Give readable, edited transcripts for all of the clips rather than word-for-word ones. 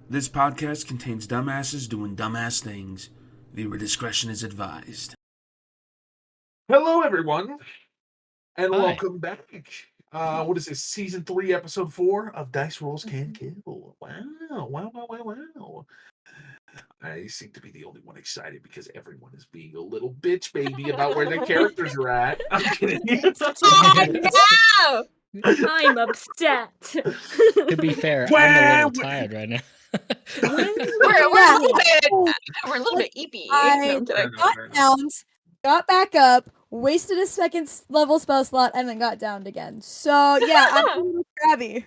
This podcast contains dumbasses doing dumbass things. Viewer discretion is advised. Hello, everyone, and Hi. welcome back. What is this? Season 3, Episode 4 of Dice Rolls Can Kill. Wow. I seem to be the only one excited because everyone is being a little bitch baby about where their characters are at. I'm kidding. Oh, no! I'm upset. To be fair, I'm a little tired right now. We're a little bit eepy. I No, I'm kidding. got downed, got back up, wasted a second level spell slot, and then got downed again. So yeah, I'm a little crabby.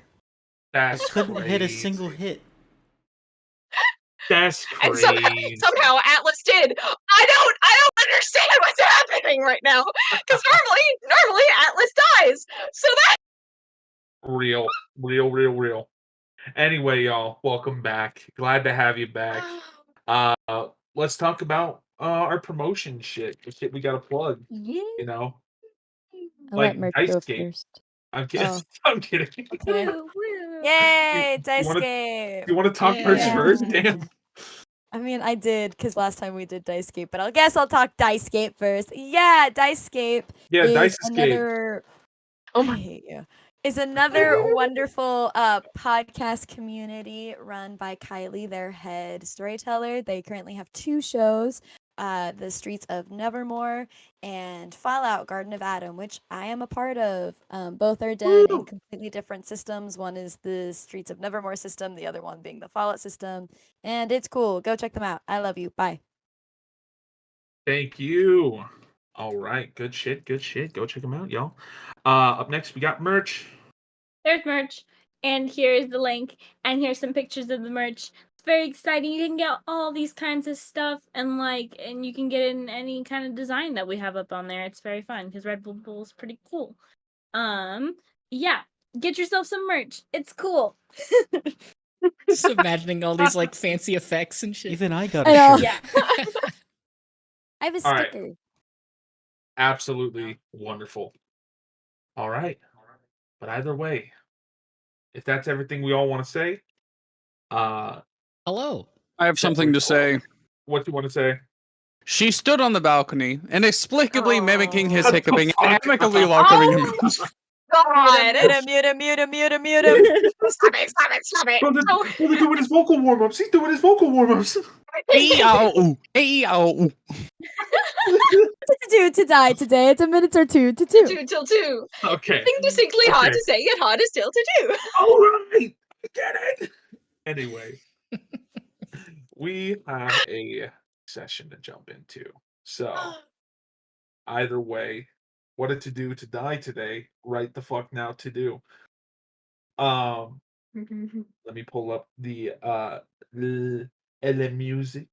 That's Couldn't hit a crazy. single hit. That's And crazy. somehow Atlas did. I don't understand what's happening right now. Because normally Atlas dies. So that Real. Anyway, y'all, welcome back. Glad to have you back. Let's talk about our promotion shit. The shit we gotta plug. yeah. You know, I'll like let Merc go Dicescape. first. I'm kidding. Oh. I'm kidding. Okay. Yay, You wanna- Dicescape! You want to talk first? Yeah. First, damn. I mean, I did, because last time we did Dicescape, but I guess I'll talk Dicescape first. Yeah, Dicescape Yeah, is Dice Escape. another... Oh I my. hate you. Is another wonderful podcast community run by Kylie, their head storyteller. They currently have 2 shows, The Streets of Nevermore and Fallout Garden of Adam, which I am a part of. Both are done in completely different systems. One is the Streets of Nevermore system, the other one being the Fallout system. And it's cool. Go check them out. I love you. Bye. Thank you. All right, good shit. Go check them out, y'all. Up next, we got merch. There's merch, and here's the link, and here's some pictures of the merch. It's very exciting. You can get all these kinds of stuff, and you can get in any kind of design that we have up on there. It's very fun because Red Bull is pretty cool. Yeah, get yourself some merch. It's cool. Just imagining all these fancy effects and shit. Even I got I a know. shirt. Yeah. I have a All right. sticker. Absolutely wonderful. All right. But either way, if that's everything we all want to say, Hello. I have something to say. what you want to say? She stood on the balcony, inexplicably mimicking his What the hiccuping and fuck? amicably welcoming him. God. Mute him. Stop it. Brother, Oh, brother doing his vocal warm-ups. He's doing his vocal warm-ups. Hey-ow. Hey-ow. To die today. It's a minute or two to 2. 2 till 2. Okay. Thing distinctly hard Okay. to say, yet harder still to do. All right. I get it. Anyway, we have a session to jump into. So, either way, what to do to die today, right the fuck now to do. Let me pull up the music,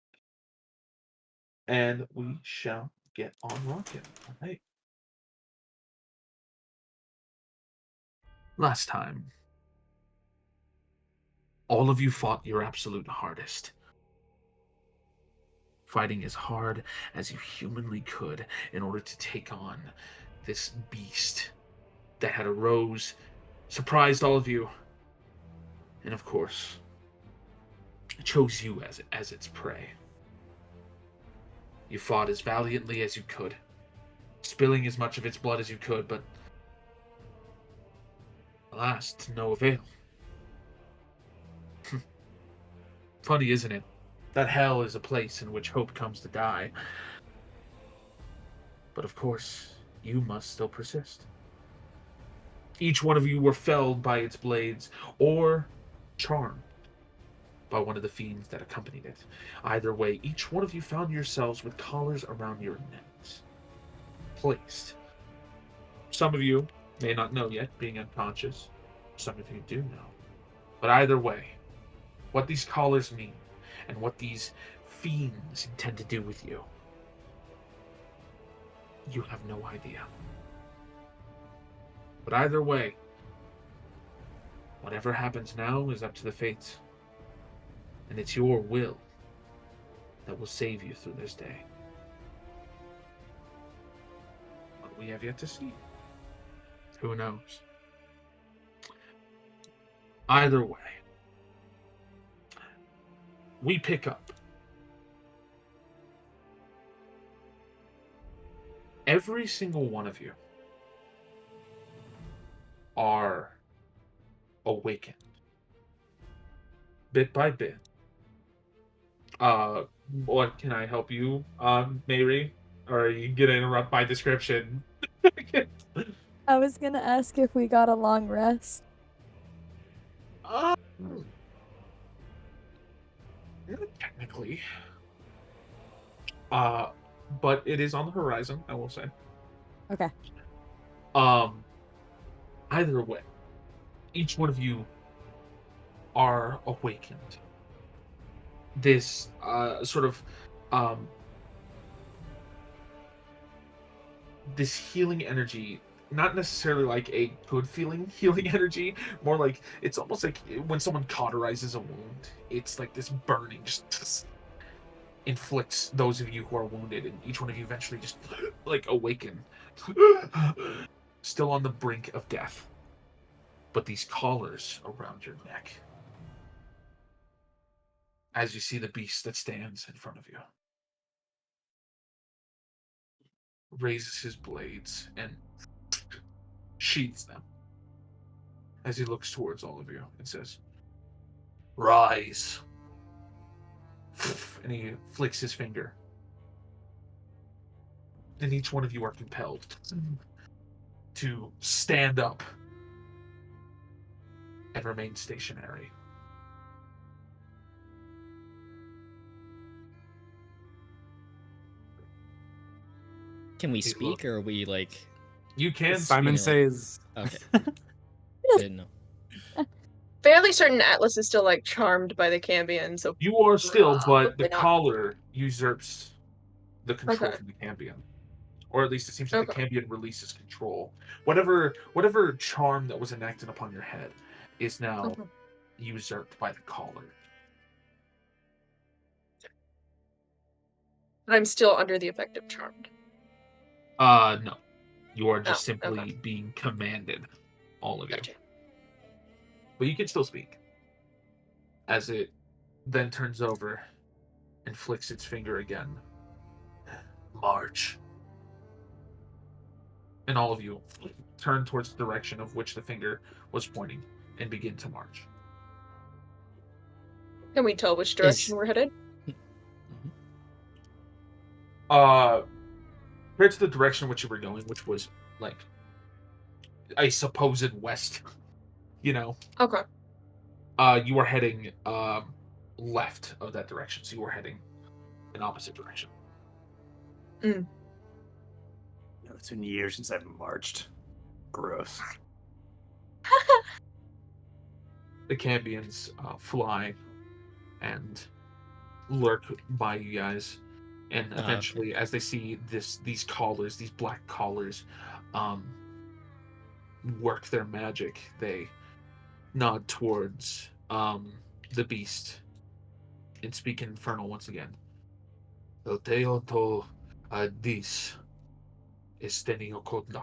and we shall get on rocking. All right. Last time, all of you fought your absolute hardest. Fighting as hard as you humanly could in order to take on this beast that had arose, surprised all of you, and of course, chose you as its prey. You fought as valiantly as you could, spilling as much of its blood as you could, but alas, to no avail. Funny, isn't it? That hell is a place in which hope comes to die. But of course, you must still persist. Each one of you were felled by its blades, or charmed by one of the fiends that accompanied it. Either way, each one of you found yourselves with collars around your necks, placed. Some of you may not know yet, being unconscious. Some of you do know. But either way, what these collars mean, and what these fiends intend to do with you, you have no idea. But either way, whatever happens now is up to the fates. And it's your will that will save you through this day. But we have yet to see. Who knows? Either way, we pick up. Every single one of you are awakened bit by bit. What can I help you, Mary? Or are you gonna interrupt my description? I was gonna ask if we got a long rest. Not technically. But it is on the horizon, I will say. Okay. Either way, each one of you are awakened. This sort of this healing energy, not necessarily like a good feeling healing energy, more like it's almost like when someone cauterizes a wound. It's like this burning just inflicts those of you who are wounded, and each one of you eventually just like awaken, still on the brink of death. But these collars around your neck, as you see the beast that stands in front of you, raises his blades and sheathes them as he looks towards all of you and says, "Rise." And he flicks his finger. And each one of you are compelled to stand up and remain stationary. Can we He speak, looked- or are we like? You can Simon speak. says, Okay. I didn't know. Fairly certain Atlas is still like charmed by the Cambion, so You are still, but the probably not. collar usurps the control Okay. from the Cambion. Or at least it seems that the Okay. Cambion releases control. Whatever charm that was enacted upon your head is now Mhm. usurped by the collar. But I'm still under the effect of charmed. No. You are just Oh, simply okay. being commanded, all of you. Gotcha. But you can still speak. As it then turns over and flicks its finger again. March. And all of you turn towards the direction of which the finger was pointing and begin to march. Can we tell which direction we're headed? Compared to the direction in which you were going, which was like a supposed west, you know, Okay. you are heading left of that direction, so you are heading in opposite direction. it's been years since I've marched. Gross. The Cambions fly and lurk by you guys, and eventually, as they see these collars, these black collars, work their magic, they nod towards the beast and speak in Infernal once again. Teoto dis esteniokonda.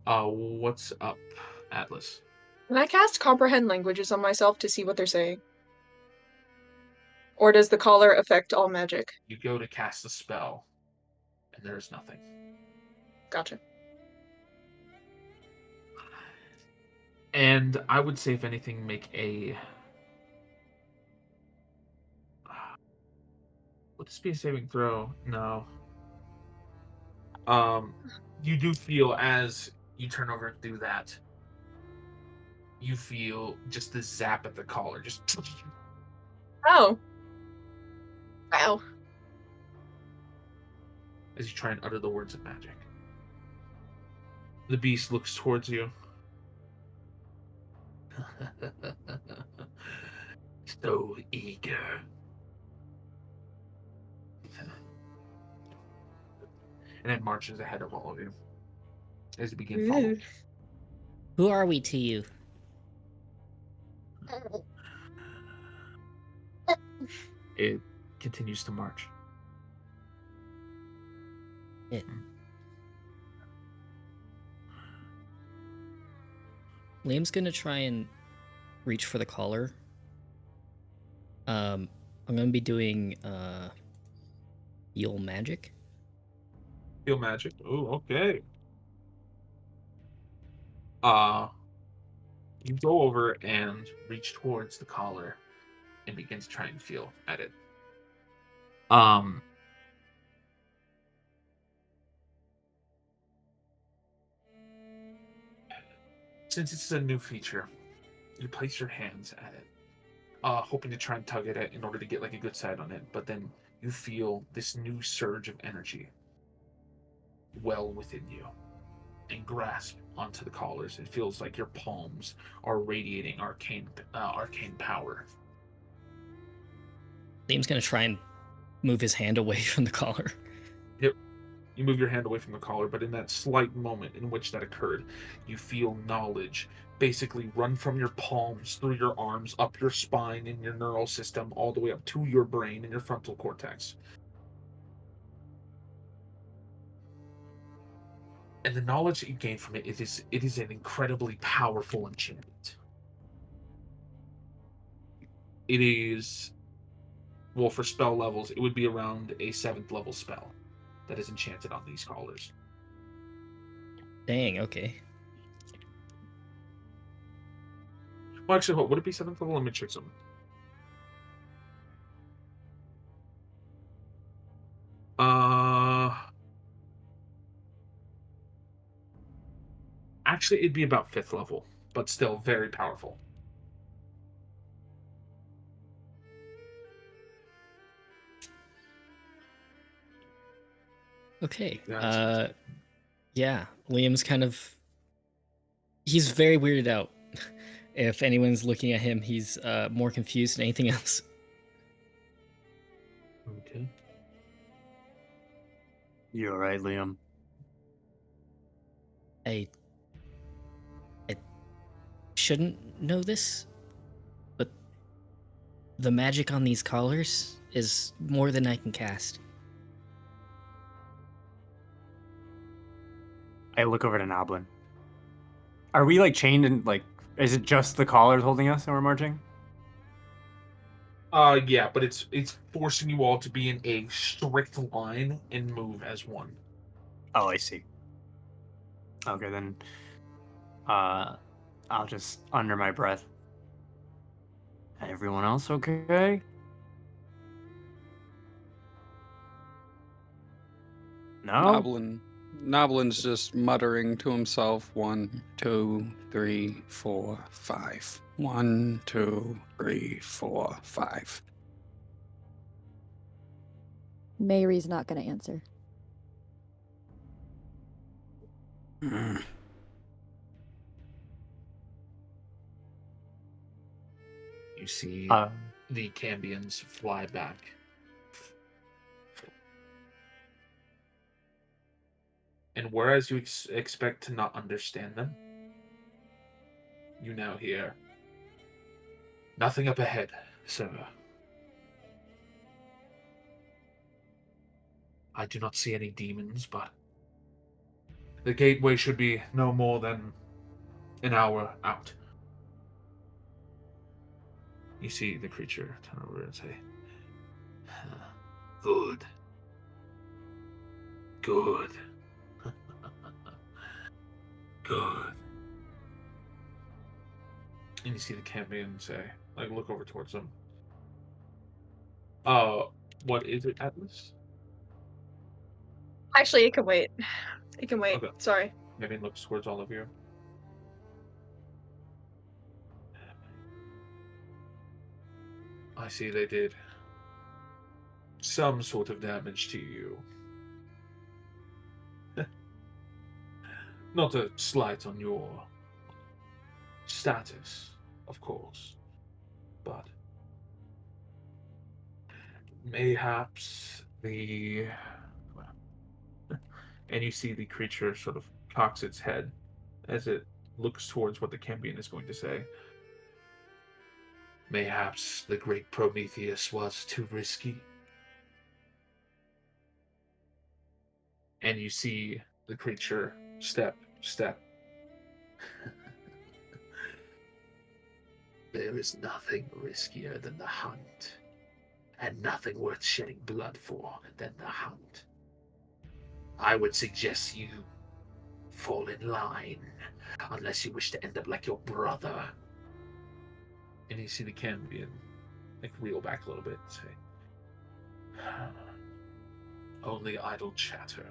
What's up, Atlas? Can I cast comprehend languages on myself to see what they're saying? Or does the collar affect all magic? You go to cast a spell, and there's nothing. Gotcha. And I would say, if anything, make a... Would this be a saving throw? No. You do feel, as you turn over and do that, you feel just the zap at the collar. Just... Oh. Wow. as you try and utter the words of magic. The beast looks towards you. So eager. And it marches ahead of all of you as you begin following. Who are we to you? It continues to march. Liam's gonna try and reach for the collar I'm gonna be doing heal magic. Heal magic. Oh, okay. You go over and reach towards the collar and begin to try and feel at it. Since it's a new feature, you place your hands at it, hoping to try and tug at it in order to get like a good sight on it, but then you feel this new surge of energy well within you and grasp onto the collars. It feels like your palms are radiating arcane power. Liam's gonna try and move his hand away from the collar. Yep. You move your hand away from the collar, but in that slight moment in which that occurred, you feel knowledge basically run from your palms, through your arms, up your spine, and your neural system, all the way up to your brain and your frontal cortex. And the knowledge that you gain from it is an incredibly powerful enchantment. It is, well, for spell levels, it would be around a 7th level spell that is enchanted on these collars. Dang, okay. Well, actually, would it be 7th level? Let me check something. Actually, it'd be about 5th level, but still very powerful. Okay. That's Yeah, Liam's kind of... He's very weirded out. If anyone's looking at him, he's more confused than anything else. Okay. You alright, Liam? I shouldn't know this, but the magic on these collars is more than I can cast. I look over to Noblin. Are we like chained and like? Is it just the collars holding us and we're marching? Yeah, but it's forcing you all to be in a strict line and move as one. Oh, I see. Okay, then. I'll just under my breath. Everyone else okay? No. Noblin's just muttering to himself. 1, 2, 3, 4, 5. 1, 2, 3, 4, 5. Mary's not going to answer. You see the Cambions fly back. And whereas you expect to not understand them, you now hear, "Nothing up ahead, sir. I do not see any demons, but the gateway should be no more than an hour out." You see the creature turn over and say, "Good. Good. Good." And you see the Cambion say, like, look over towards them. What is it, Atlas? Actually, it can wait. It can wait. Okay. Sorry. Cambion looks towards all of you. I see they did some sort of damage to you. Not a slight on your status, of course, but mayhaps the... And you see the creature sort of cocks its head as it looks towards what the Cambion is going to say. Mayhaps the great Prometheus was too risky. And you see the creature step. There is nothing riskier than the hunt, and nothing worth shedding blood for than the hunt. I would suggest you fall in line, unless you wish to end up like your brother. And you see the Cambion reel back a little bit and say, only idle chatter.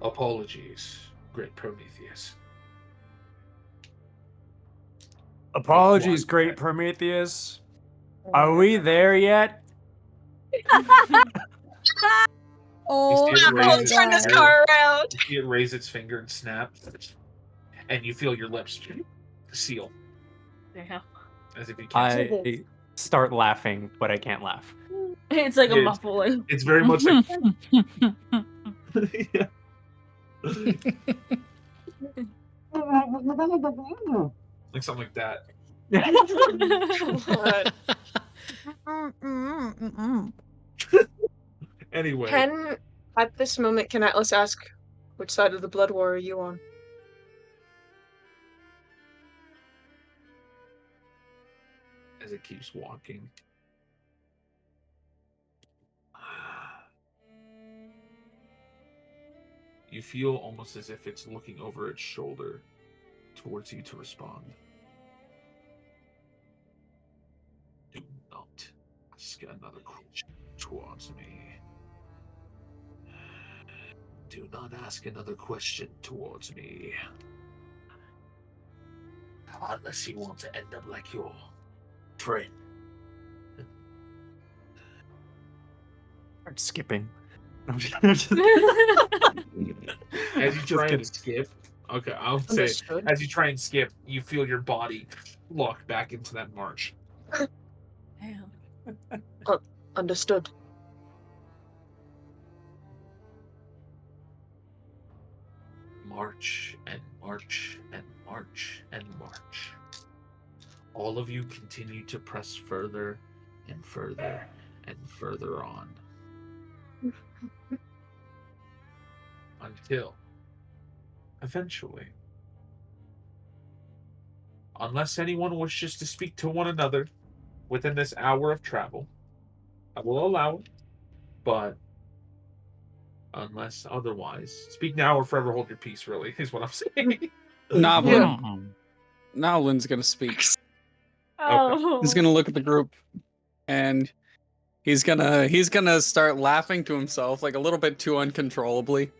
Apologies, great Prometheus. Apologies, great Prometheus. Are we there yet? Oh, You see it my raise its Turn this God. car around. You see it raise its finger and snap, and you feel your lips seal, Damn. as if you can't. I start laughing, but I can't laugh. It's like a It's- muffling. It's very much like yeah. Like something like that. Anyway, At this moment, can Atlas ask, which side of the blood war are you on? as it keeps walking. You feel almost as if it's looking over its shoulder towards you to respond. Do not ask another question towards me. Do not ask another question towards me. Unless you want to end up like your friend. Start skipping. As you try and skip, okay, I'll say, Understood. as you try and skip, you feel your body lock back into that march. Damn. Understood. March and march and march and march. All of you continue to press further and further and further on. Until, eventually, unless anyone wishes to speak to one another within this hour of travel, I will allow it, but unless otherwise, speak now or forever hold your peace, really, is what I'm saying. Noblin. Noblin's gonna speak. Oh. He's gonna look at the group, and he's gonna start laughing to himself, like a little bit too uncontrollably,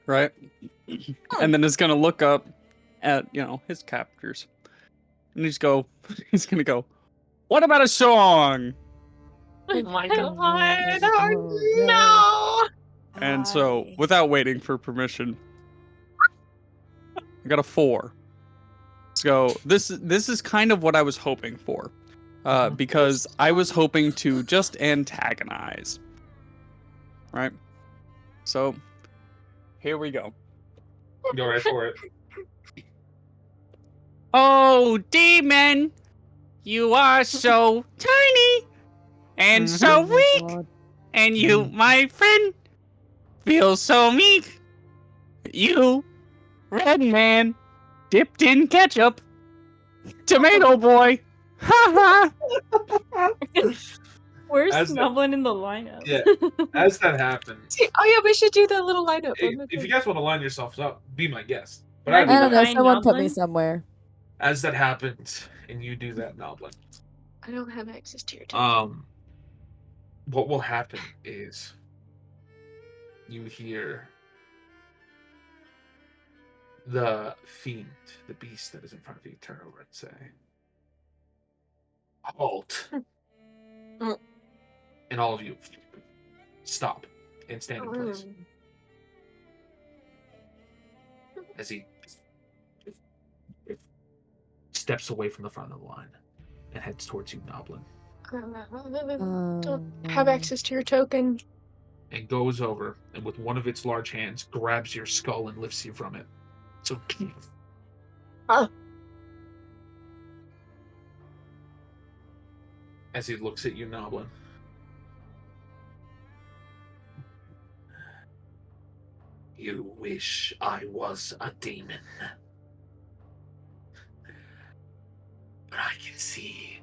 right? And then he's gonna look up at his captors, and he's gonna go, "What about a song?" Oh my god. Oh, Oh And so, without waiting for permission, I got a 4. So this is kind of what I was hoping for, because I was hoping to just antagonize, right? So here we go. Go right for it. Oh, demon, you are so tiny and so weak, and you, my friend, feel so meek. You, red man, dipped in ketchup, tomato boy. Ha ha. Where's As the- Snubbling in the lineup? Yeah, as that happens, oh yeah, we should do that little lineup. if you guys want to line yourselves up, be my guest. But Can I I be I don't know. behind Someone put me Noblin? somewhere. as that happens, and you do that, Noblin, I don't have access to your token. what will happen is you hear the fiend, the beast that is in front of you, turn over and say, "Halt!" And all of you stop and stand in place as he steps away from the front of the line and heads towards you, Noblin, Don't have access to your token. and goes over and with one of its large hands grabs your skull and lifts you from it. So as he looks at you, Noblin, you wish I was a demon. see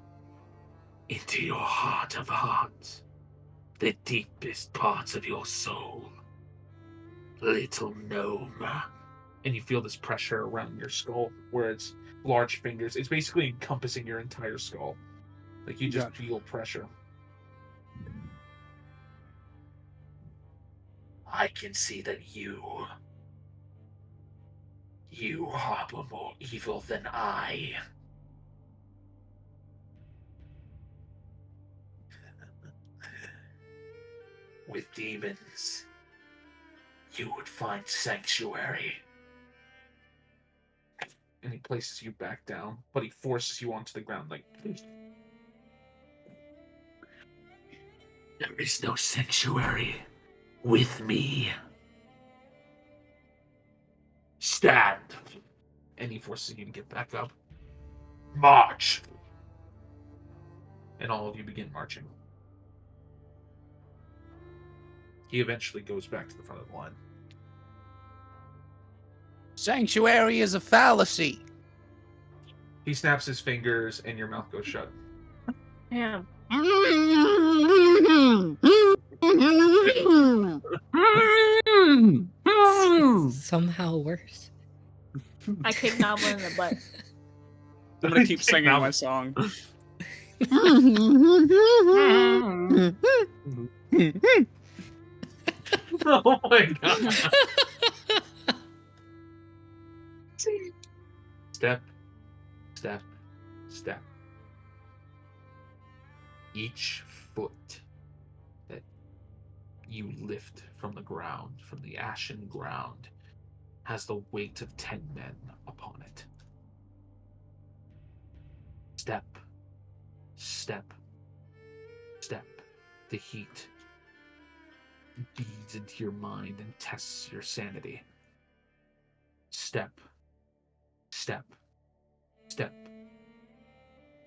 into your heart of hearts, the deepest parts of your soul. Little gnome. And you feel this pressure around your skull where it's large fingers. It's basically encompassing your entire skull. Like you just feel pressure. I can see that you harbor more evil than I. With demons, you would find sanctuary. And he places you back down, but he forces you onto the ground like... There is no sanctuary with me. Stand. And he forces you to get back up. March. And all of you begin marching. He eventually goes back to the front of the line. Sanctuary is a fallacy. He snaps his fingers and your mouth goes shut. Yeah. Somehow worse. I kicked Noblin in the butt. I'm gonna keep singing my song. Oh my god. Step, step, step. Each foot that you lift from the ground, from the ashen ground, has the weight of 10 men upon it. Step, step, step. The heat beads into your mind and tests your sanity. Step, step, step.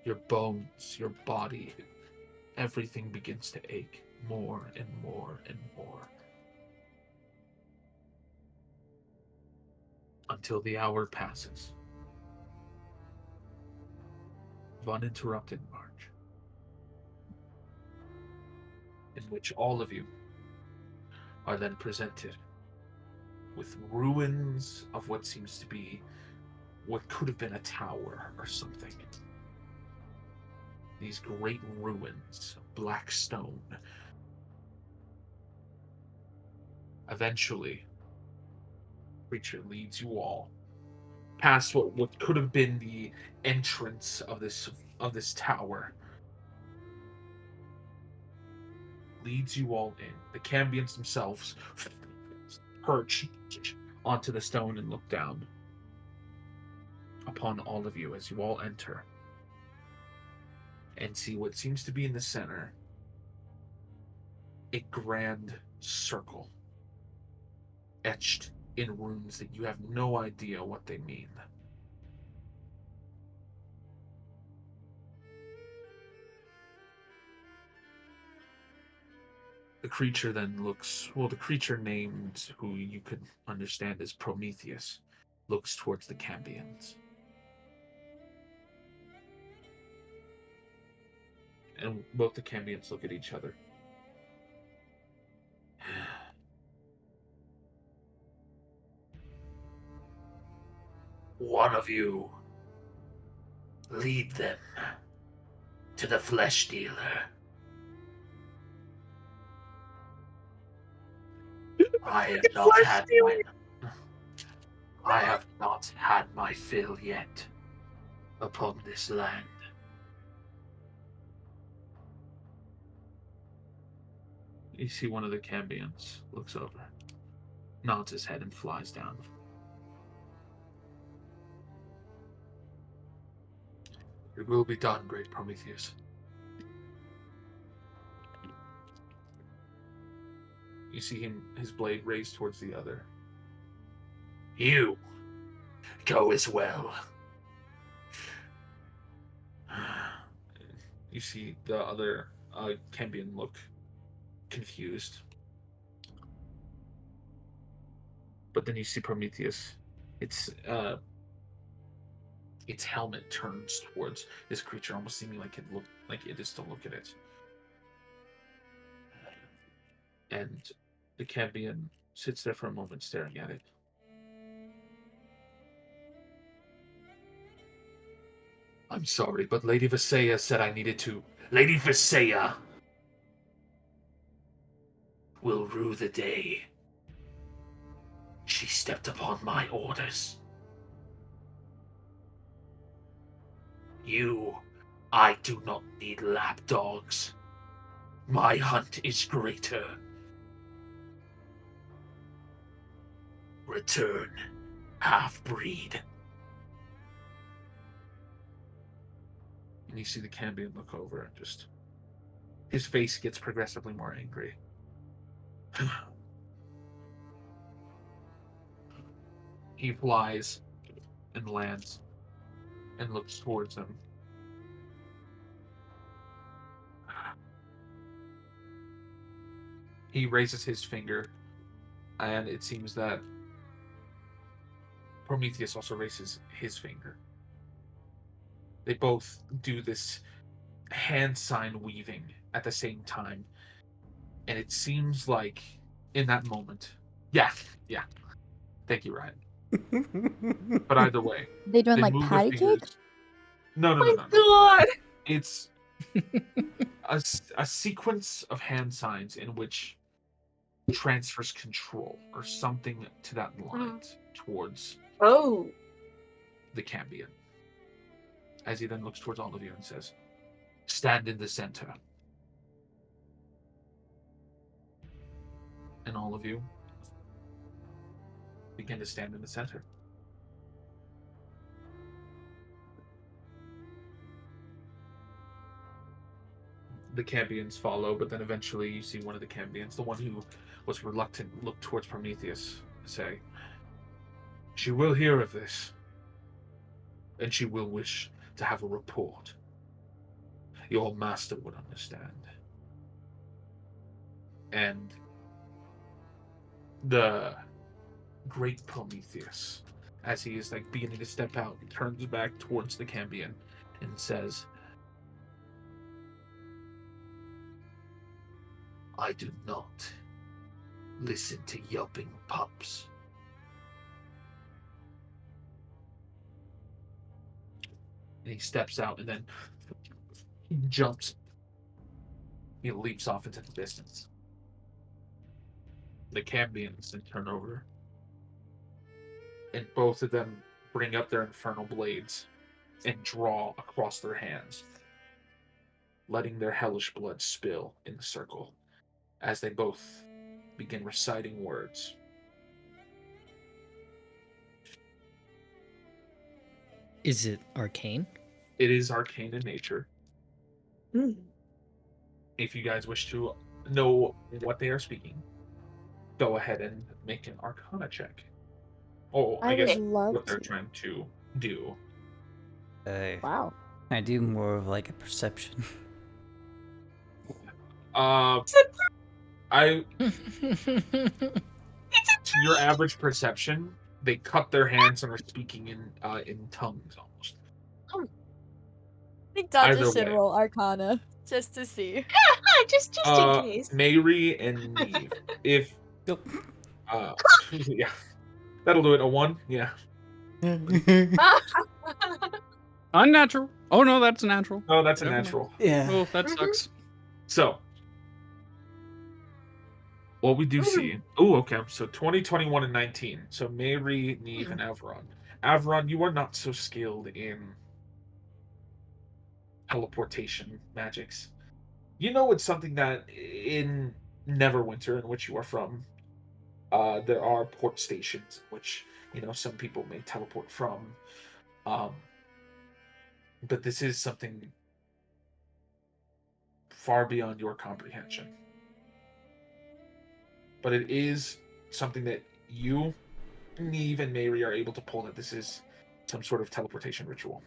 Your bones, your body, everything begins to ache more and more and more. Until the hour passes of uninterrupted march, in which all of you are then presented with ruins of what seems to be what could have been a tower or something. These great ruins of black stone. Eventually, creature leads you all past what could have been the entrance of this tower. Leads you all in. The Cambions themselves perch onto the stone and look down upon all of you as you all enter and see what seems to be in the center a grand circle etched in runes that you have no idea what they mean. The creature then looks, well, the creature named, who you could understand as Prometheus, looks towards the Cambions. And both the Cambions look at each other. One of you lead them to the flesh dealer. I have not had my fill yet upon this land. You see one of the Cambions looks over, nods his head, and flies down. It will be done, great Prometheus. You see him, his blade raised towards the other. You go as well. You see the other Cambion look confused. But then you see Prometheus. It's its helmet turns towards this creature, almost seeming like it is to look at it. And the Cambion sits there for a moment, staring at it. I'm sorry, but Lady Visaya said I needed to. Lady Visaya will rue the day she stepped upon my orders. I do not need lapdogs. My hunt is greater. Return, half-breed. And you see the Cambion look over and just... his face gets progressively more angry. He flies and lands and looks towards them. He raises his finger, and it seems that Prometheus also raises his finger. They both do this hand sign weaving at the same time, and it seems like in that moment, yeah, thank you, Ryan. But either way, They doing like move their patty cake? fingers. No. God. It's a sequence of hand signs in which transfers control or something to that line towards the Cambion. As he then looks towards all of you and says, "Stand in the center." And all of you begin to stand in the center. The Cambions follow, but then eventually you see one of the Cambions, the one who was reluctant, look towards Prometheus and say, "She will hear of this, and she will wish to have a report. Your master would understand." And the great Prometheus, as he is like beginning to step out, turns back towards the Cambion and says, "I do not listen to yelping pups." And he steps out and then he jumps. He leaps off into the distance. The Cambions then turn over, and both of them bring up their infernal blades and draw across their hands, letting their hellish blood spill in the circle as they both begin reciting words. Is it arcane? It is arcane in nature. If you guys wish to know what they are speaking, go ahead and make an Arcana check. Oh, I guess what they're trying to do. Wow. I do more of like a perception. To your average perception, they cut their hands and are speaking in tongues almost. I think Dodger Either should way. roll Arcana just to see. just in case. Mary and Neve. If yeah. That'll do it. A 1? Yeah. Unnatural. Oh no, that's natural. Oh, that's a Never mind. natural. Yeah. Oh, that sucks. So, what we do see. Oh, okay. So 20, 21, and 19. So Mary, Neve, and Avron. Avron, you are not so skilled in teleportation magics. You know it's something that in Neverwinter, in which you are from, there are port stations which, some people may teleport from. But this is something far beyond your comprehension. But it is something that you, Neve, and Mary are able to pull, that this is some sort of teleportation ritual.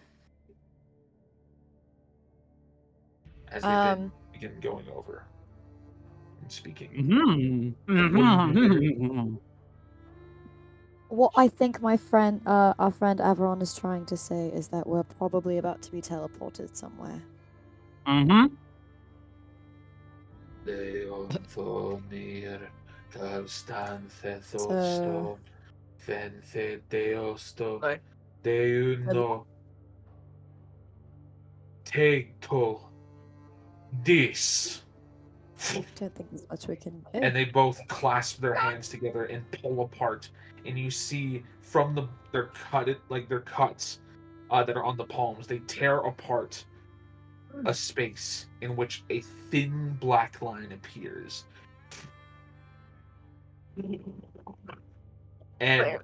As they begin going over and speaking. What I think my friend, our friend Averon is trying to say is that we're probably about to be teleported somewhere. Mm-hmm. Leonfonir, So, Vencedeosto, Like, Deuno, Teto, Dis. don't think there's much we can do. And they both clasp their hands together and pull apart, and you see from their cuts that are on the palms, they tear apart a space in which a thin black line appears, and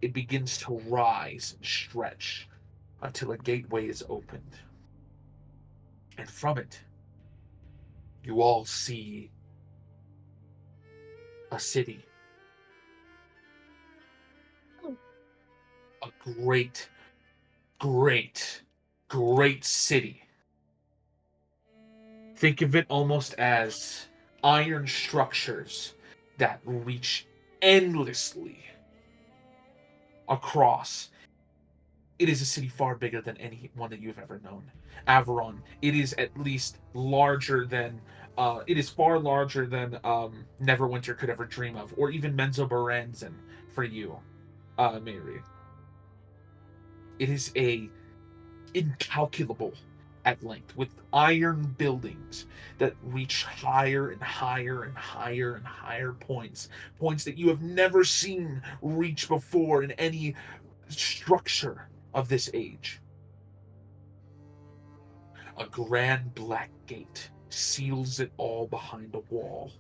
it begins to rise and stretch until a gateway is opened, and from it you all see a city. A great, great, great city. Think of it almost as iron structures that reach endlessly across. It is a city far bigger than any one that you've ever known. Averon. It is at least larger than. It is far larger than Neverwinter could ever dream of, or even Menzoberranzan for you, Mary. It is a incalculable at length, with iron buildings that reach higher and higher and higher and higher points that you have never seen reach before in any structure of this age. A grand black gate seals it all behind a wall,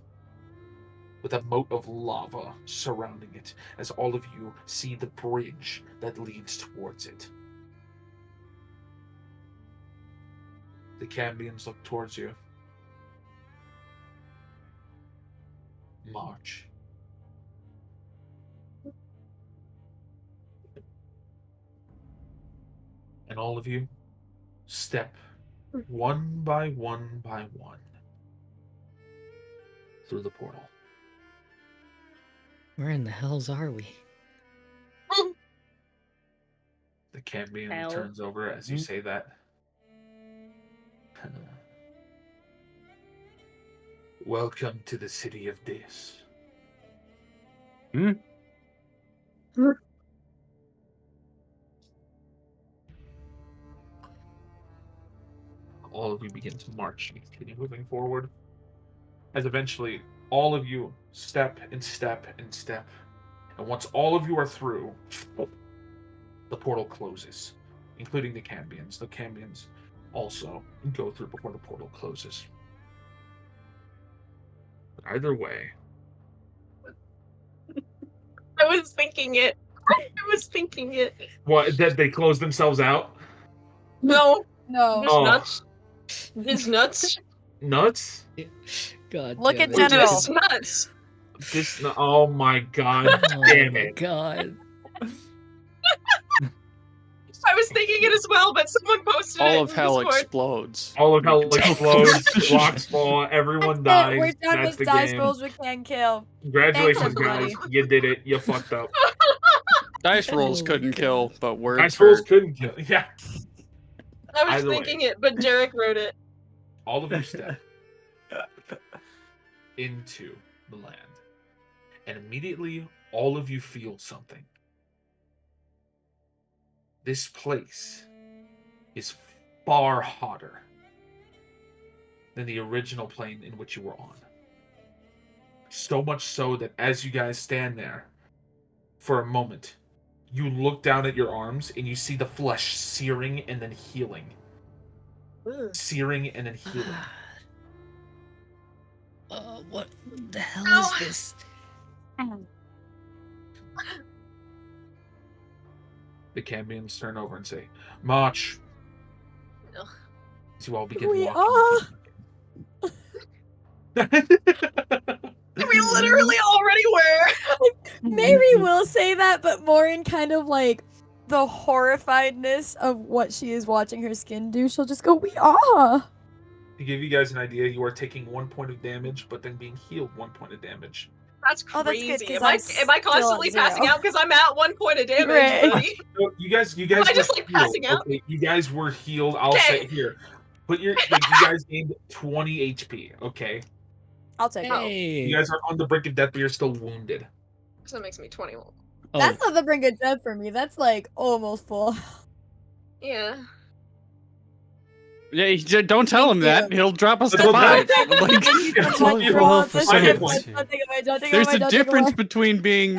with a moat of lava surrounding it, as all of you see the bridge that leads towards it. The Cambians look towards you. March. And all of you step one by one through the portal. Where in the hells are we? The Cambion Hell. turns over as you say that. Welcome to the city of Dis. All of you begin to march and continue moving forward, as eventually all of you step and step and step. And once all of you are through, the portal closes, including the Cambions. The Cambions also go through before the portal closes. But either way, I was thinking it. what, that they close themselves out? No, No. just Oh. nuts. His nuts. Nuts? God Look damn at it. General. Just nuts. This, oh my god, Oh damn my it. god. I was thinking it as well, but someone posted it All in of hell Discord. explodes. All of hell You can tell. explodes, blocks fall, everyone That's it. dies. We're done That's with the dice game. rolls we can kill. Congratulations, Thanks, everybody. guys. You did it. You fucked up. Dice rolls Oh my couldn't God. kill, but words Dice rolls hurt. couldn't kill. Yeah. I was Either way. thinking it, but Derek wrote it. All of you step into the land. And immediately, all of you feel something. This place is far hotter than the original plane in which you were on. So much so that as you guys stand there for a moment, you look down at your arms and you see the flesh searing and then healing. Searing and then healing. What the hell is this? The Cambions turn over and say, March. Ugh. As you all begin We walking. We literally already were. Mary will say that, but more in kind of like the horrifiedness of what she is watching her skin do. She'll just go, "We are." To give you guys an idea, you are taking 1 point of damage, but then being healed 1 point of damage. That's Oh, that's good, crazy. 'cause Am I I'm constantly still at passing 0. out because I'm at 1 point of damage, Right. buddy? So you guys Am I were just like healed. passing out? Okay, you guys were healed. I'll Okay. say here. But you guys gained 20 HP. Okay, I'll take it. you guys are on the brink of death, but you're still wounded. So that makes me 21. Oh, That's not the brink of death for me. That's like almost full. Yeah. Yeah, don't tell him that. He'll drop us to Don't- 5. Thank Like, you so It's much only for full all for this. some Don't points. take it away, don't take it there's away, a don't take it difference away. between being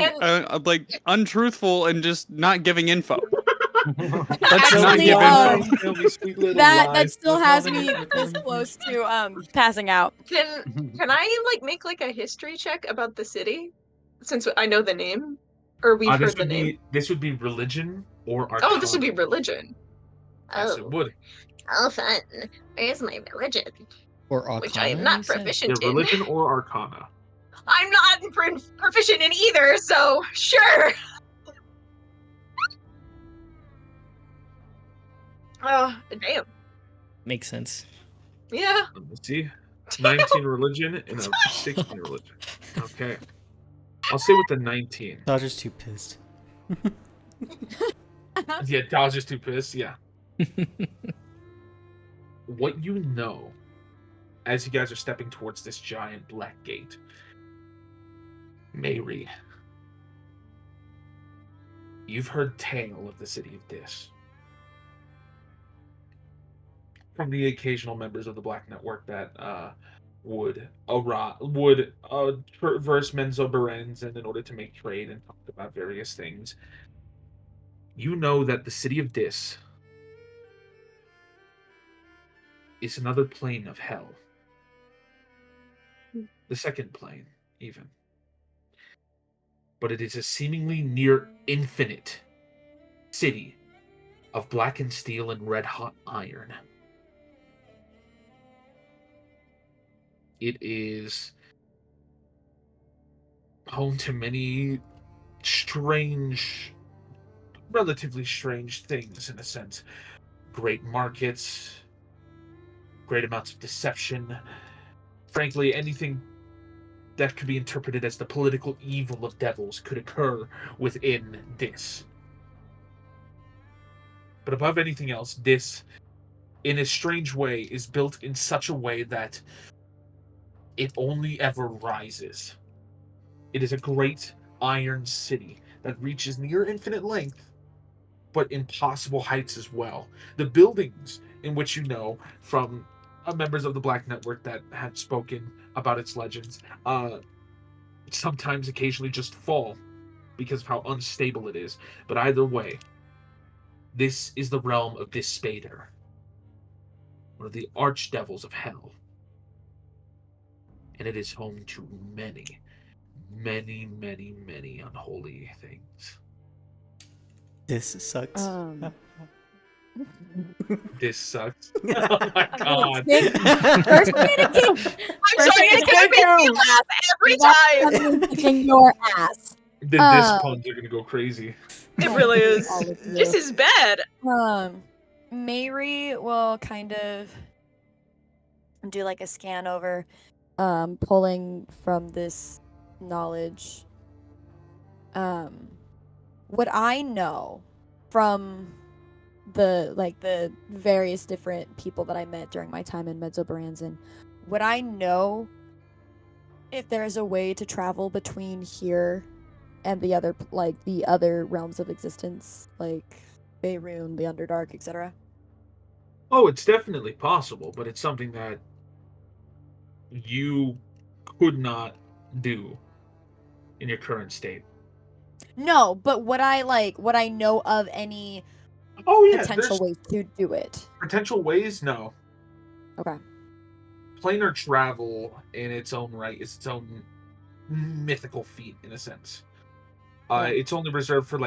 like untruthful and just not giving info. Let's not Actually, give info. Tell me sweet little that lies. still Look has how me they- this close to Passing out. Can I like make like a history check about the city? Since I know the name? Or we've heard the name. This would be religion or arcana. Oh, this would be religion. Yes, it would. Oh, fun. Where's my religion? or Arcana, Which I am not you said? proficient Yeah, in. religion or arcana. I'm not proficient in either, so sure. Oh, damn. Makes sense. Yeah. Let's see. 19 religion and a 16 religion. Okay. I'll say with the 19. Dodger's too pissed. Yeah, Dodger's too pissed. Yeah. What you know, as you guys are stepping towards this giant black gate, Mary, you've heard tale of the city of Dis from the occasional members of the Black Network that would traverse Menzoberranzan in order to make trade and talk about various things. You know that the city of Dis is another plane of hell. The second plane, even. But it is a seemingly near infinite city of blackened steel and red-hot iron. It is home to many relatively strange things in a sense. Great markets, great amounts of deception. Frankly, anything that could be interpreted as the political evil of devils could occur within this. But above anything else, this, in a strange way, is built in such a way that it only ever rises. It is a great iron city that reaches near infinite length, but impossible heights as well. The buildings in which you know from members of the Black Network that have spoken about its legends, sometimes occasionally just fall because of how unstable it is. But either way, this is the realm of Dispater, one of the archdevils of hell. And it is home to many, many, many, many unholy things. This sucks. This sucks. Oh my god. First I'm sorry, it's gonna make me laugh every time. Kicking your ass. The disc puns are gonna go crazy. It really is. This is bad. Mary will kind of do like a scan over, Pulling from this knowledge. What I know from the various different people that I met during my time in Menzoberranzan, would I know if there's a way to travel between here and the other realms of existence, like Faerun, the Underdark, etc.? Oh, it's definitely possible, but it's something that you could not do in your current state. No, but would I know of any potential ways to do it? Potential ways? No. Okay. Planar travel in its own right is its own mythical feat in a sense. It's only reserved for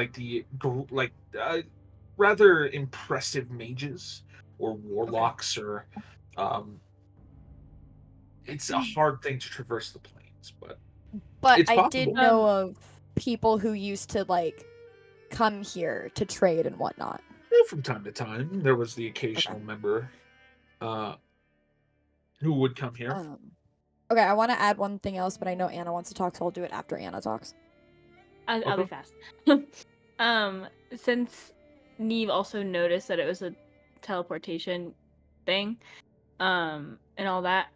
rather impressive mages or warlocks, or it's a hard thing to traverse the plains, but it's I possible. did know of people who used to come here to trade and whatnot. Yeah, from time to time, there was the occasional member who would come here. Okay, I want to add one thing else, but I know Anna wants to talk, so I'll do it after Anna talks. I'll be fast. Since Neve also noticed that it was a teleportation thing, and all that,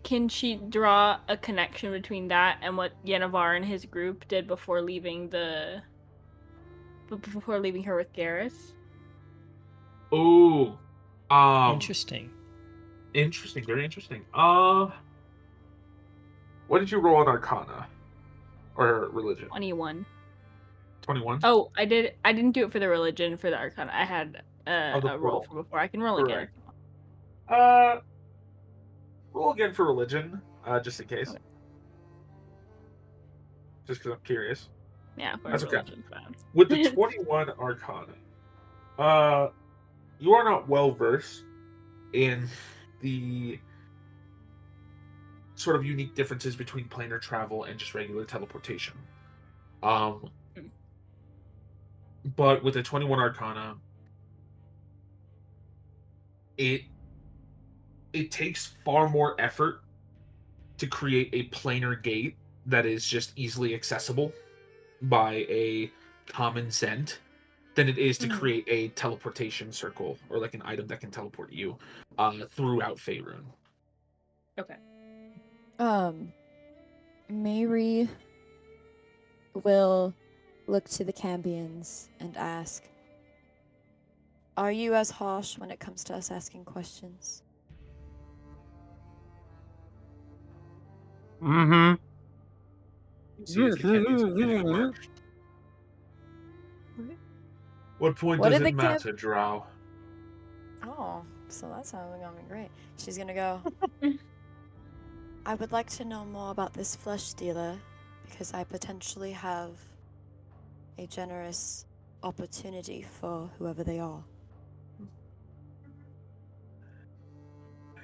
can she draw a connection between that and what Yennevar and his group did before leaving her with Garrus? Ooh. Interesting. Interesting, very interesting. What did you roll on Arcana? Or religion? 21. 21? Oh, I didn't do it for the religion, for the Arcana. I had the a roll portal. from before. I can roll again. Correct. Roll again for religion, just in case. Okay. Just because I'm curious. Yeah, That's okay. religion's bad. With the 21 Arcana, you are not well versed in the sort of unique differences between planar travel and just regular teleportation. But with the 21 Arcana, it takes far more effort to create a planar gate that is just easily accessible by a common scent than it is to create a teleportation circle or like an item that can teleport you throughout Faerun. Okay. Mary will look to the Cambions and ask, "Are you as harsh when it comes to us asking questions?" Mm-hmm. You see as the Cambions begin to march. What point What does did it the camp- matter, Drow? Oh, so that's how we're going great. She's gonna go, "I would like to know more about this flesh dealer because I potentially have a generous opportunity for whoever they are."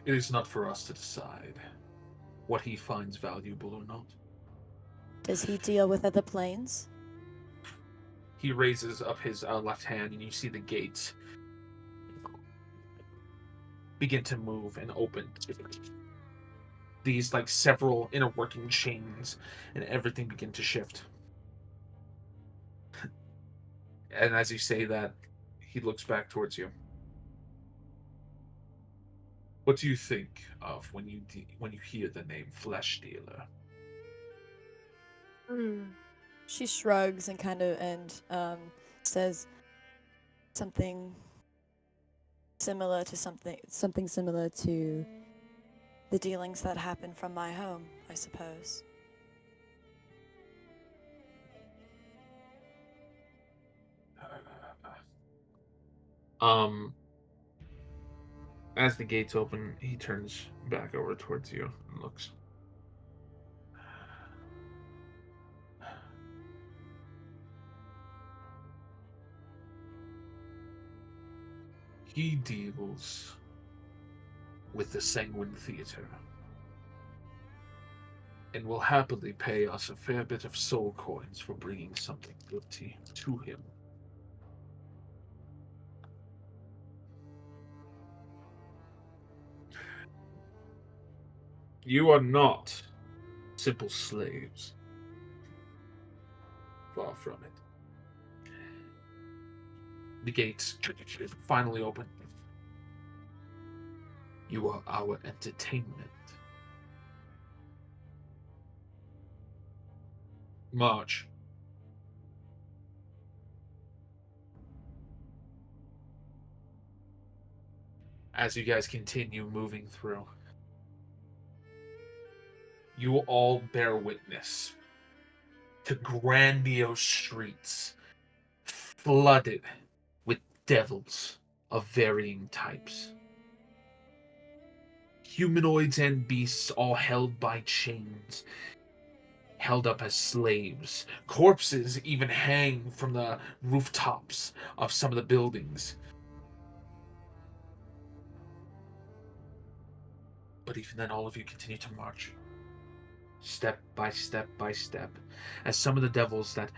It is not for us to decide what he finds valuable or not. Does he deal with other planes? He raises up his left hand, and you see the gates begin to move and open. These like several interworking chains, and everything begin to shift. And as you say that, he looks back towards you. What do you think of when you hear the name Flesh Dealer? She shrugs and says something similar to something similar to the dealings that happen from my home, I suppose. As the gates open, he turns back over towards you and looks. He deals with the Sanguine Theater and will happily pay us a fair bit of soul coins for bringing something good to him. You are not simple slaves. Far from it. The gates finally open. You are our entertainment. March. As you guys continue moving through, you will all bear witness to grandiose streets flooded with devils of varying types. Humanoids and beasts all held by chains, held up as slaves. Corpses even hang from the rooftops of some of the buildings. But even then, all of you continue to march, step by step by step, as some of the devils that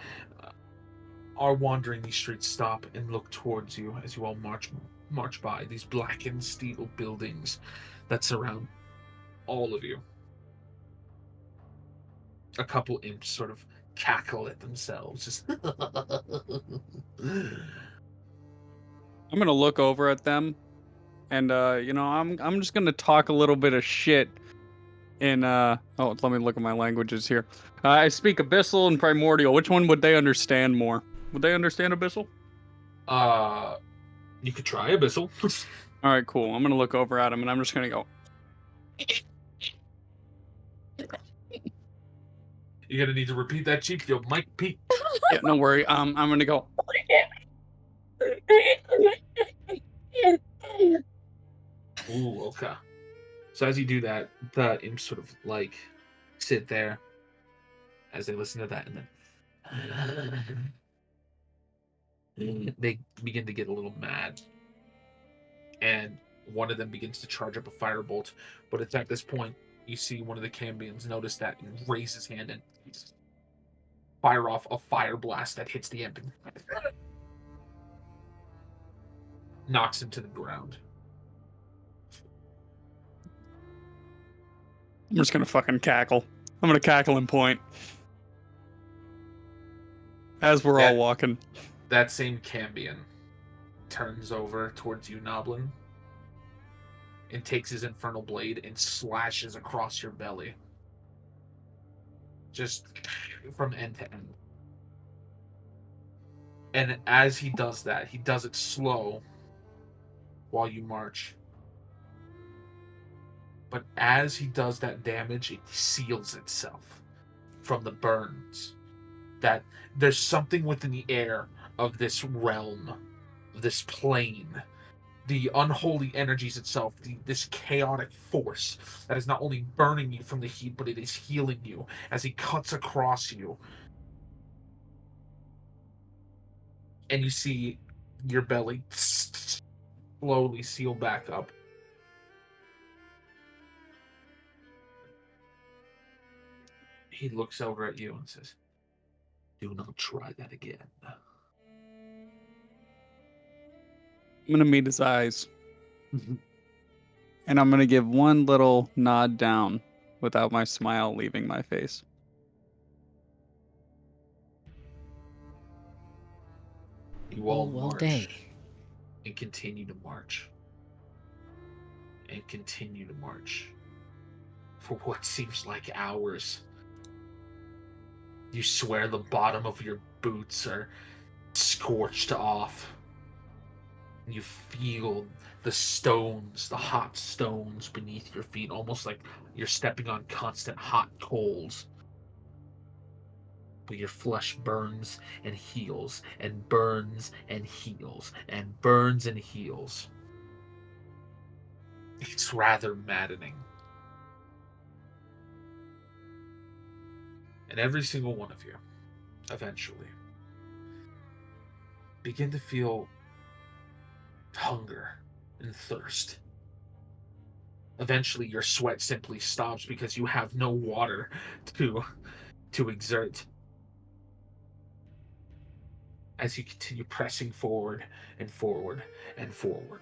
are wandering these streets stop and look towards you as you all march by these blackened steel buildings that surround all of you. a couple imps sort of cackle at themselves. Just I'm gonna look over at them, and I'm just gonna talk a little bit of shit. Let me look at my languages here. I speak Abyssal and Primordial. Which one would they understand more? Would they understand Abyssal? You could try Abyssal. All right, cool. I'm gonna look over at him, and I'm just gonna go. You're gonna need to repeat that, Chief. Yo, Mike Pete. Yeah, no worry. I'm gonna go. Ooh, okay. So as you do that, the imps sort of like sit there as they listen to that, and then they begin to get a little mad. And one of them begins to charge up a firebolt. But it's at this point you see one of the Cambions notice that and raise his hand and fire off a fire blast that hits the imp and knocks him to the ground. I'm just gonna fucking cackle. I'm gonna cackle and point as we're all walking. That same Cambion turns over towards you, Noblin, and takes his infernal blade and slashes across your belly. Just from end to end. And as he does that, he does it slow while you march. But as he does that damage, it seals itself from the burns. That there's something within the air of this realm, this plane, the unholy energies itself, this chaotic force that is not only burning you from the heat, but it is healing you as he cuts across you. And you see your belly slowly seal back up. He looks over at you and says, "Do not try that again." I'm gonna meet his eyes. And I'm gonna give one little nod down without my smile leaving my face. You all Well, march dang. and continue to march and continue to march for what seems like hours. You swear the bottom of your boots are scorched off. You feel the stones, the hot stones beneath your feet, almost like you're stepping on constant hot coals. But your flesh burns and heals, and burns and heals, and burns and heals. It's rather maddening. And every single one of you, eventually, begin to feel hunger and thirst. Eventually, your sweat simply stops because you have no water to exert. As you continue pressing forward and forward and forward.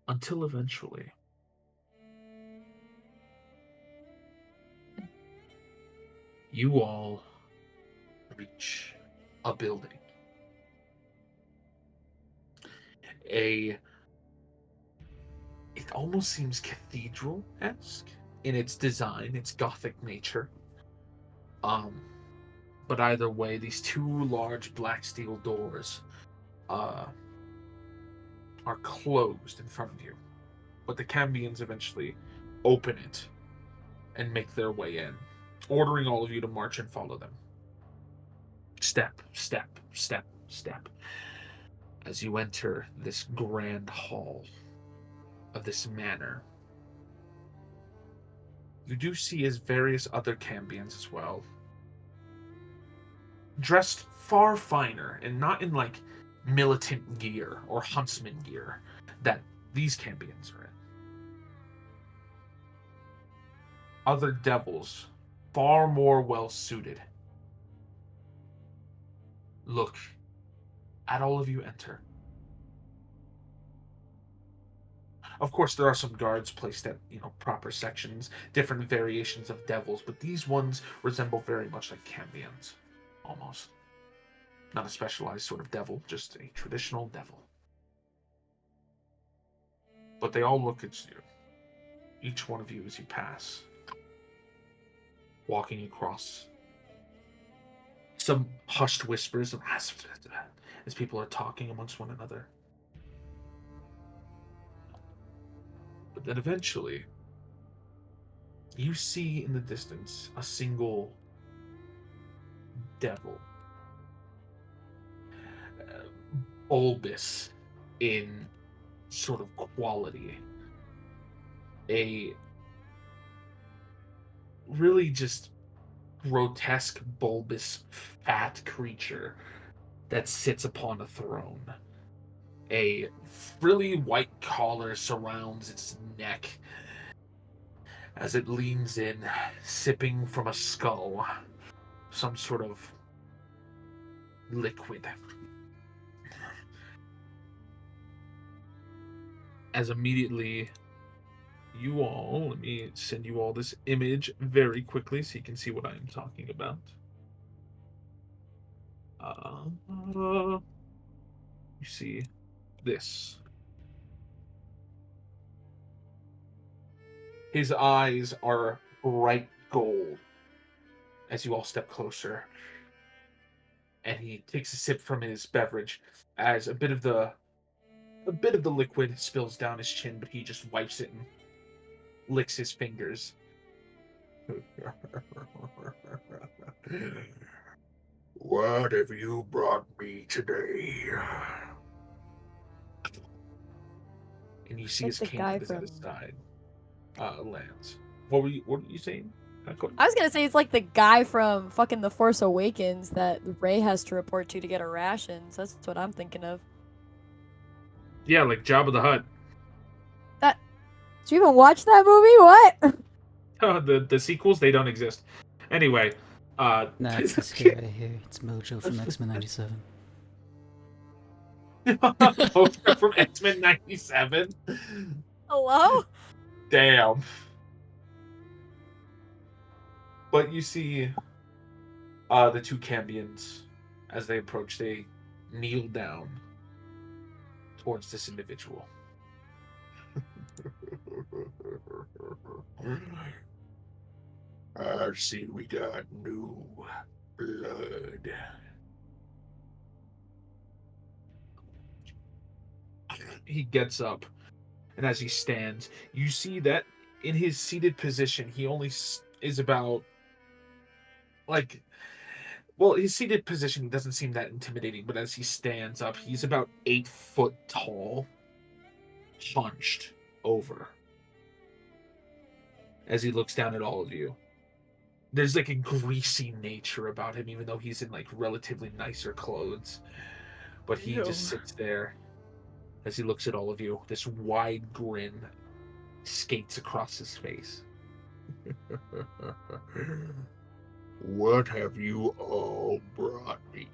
Until eventually, you all reach a building. It almost seems cathedral-esque in its design, its Gothic nature. But either way, these two large black steel doors are closed in front of you. But the Cambions eventually open it and make their way in, ordering all of you to march and follow them. Step, step, step, step. As you enter this grand hall of this manor, you do see as various other Cambions as well, dressed far finer and not in like militant gear or huntsman gear that these Cambions are in. Other devils, far more well suited, look at all of you enter. Of course, there are some guards placed at, proper sections, different variations of devils, but these ones resemble very much like cambions, almost. Not a specialized sort of devil, just a traditional devil. But they all look at you, each one of you as you pass, walking across. Some hushed whispers as people are talking amongst one another. But then eventually, you see in the distance a single devil. Bulbous in sort of quality. A really just grotesque, bulbous, fat creature that sits upon a throne. A frilly white collar surrounds its neck as it leans in, sipping from a skull, some sort of liquid. As immediately you all, let me send you all this image very quickly so you can see what I am talking about. You see this. His eyes are bright gold as you all step closer. And he takes a sip from his beverage as a bit of the liquid spills down his chin, but he just wipes it and licks his fingers. What have you brought me today? And you see Like his the cane guy that is at his from- side. Lands. What were you saying? I was gonna say it's like the guy from fucking The Force Awakens that Rey has to report to get her rations. That's what I'm thinking of. Yeah, like Jabba the Hutt. Did you even watch that movie? What? The sequels, they don't exist. Anyway, Nah, it's this kid right here. It's Mojo from X-Men 97. Mojo from X-Men 97. Hello? Damn. But you see the two Cambions, as they approach, they kneel down towards this individual. I see we got new blood. He gets up, and as he stands, you see that in his seated position, he only is about, his seated position, he doesn't seem that intimidating, but as he stands up, he's about 8 foot tall, hunched over. As he looks down at all of you, there's like a greasy nature about him, even though he's in like relatively nicer clothes. But he just sits there as he looks at all of you. This wide grin skates across his face. What have you all brought me?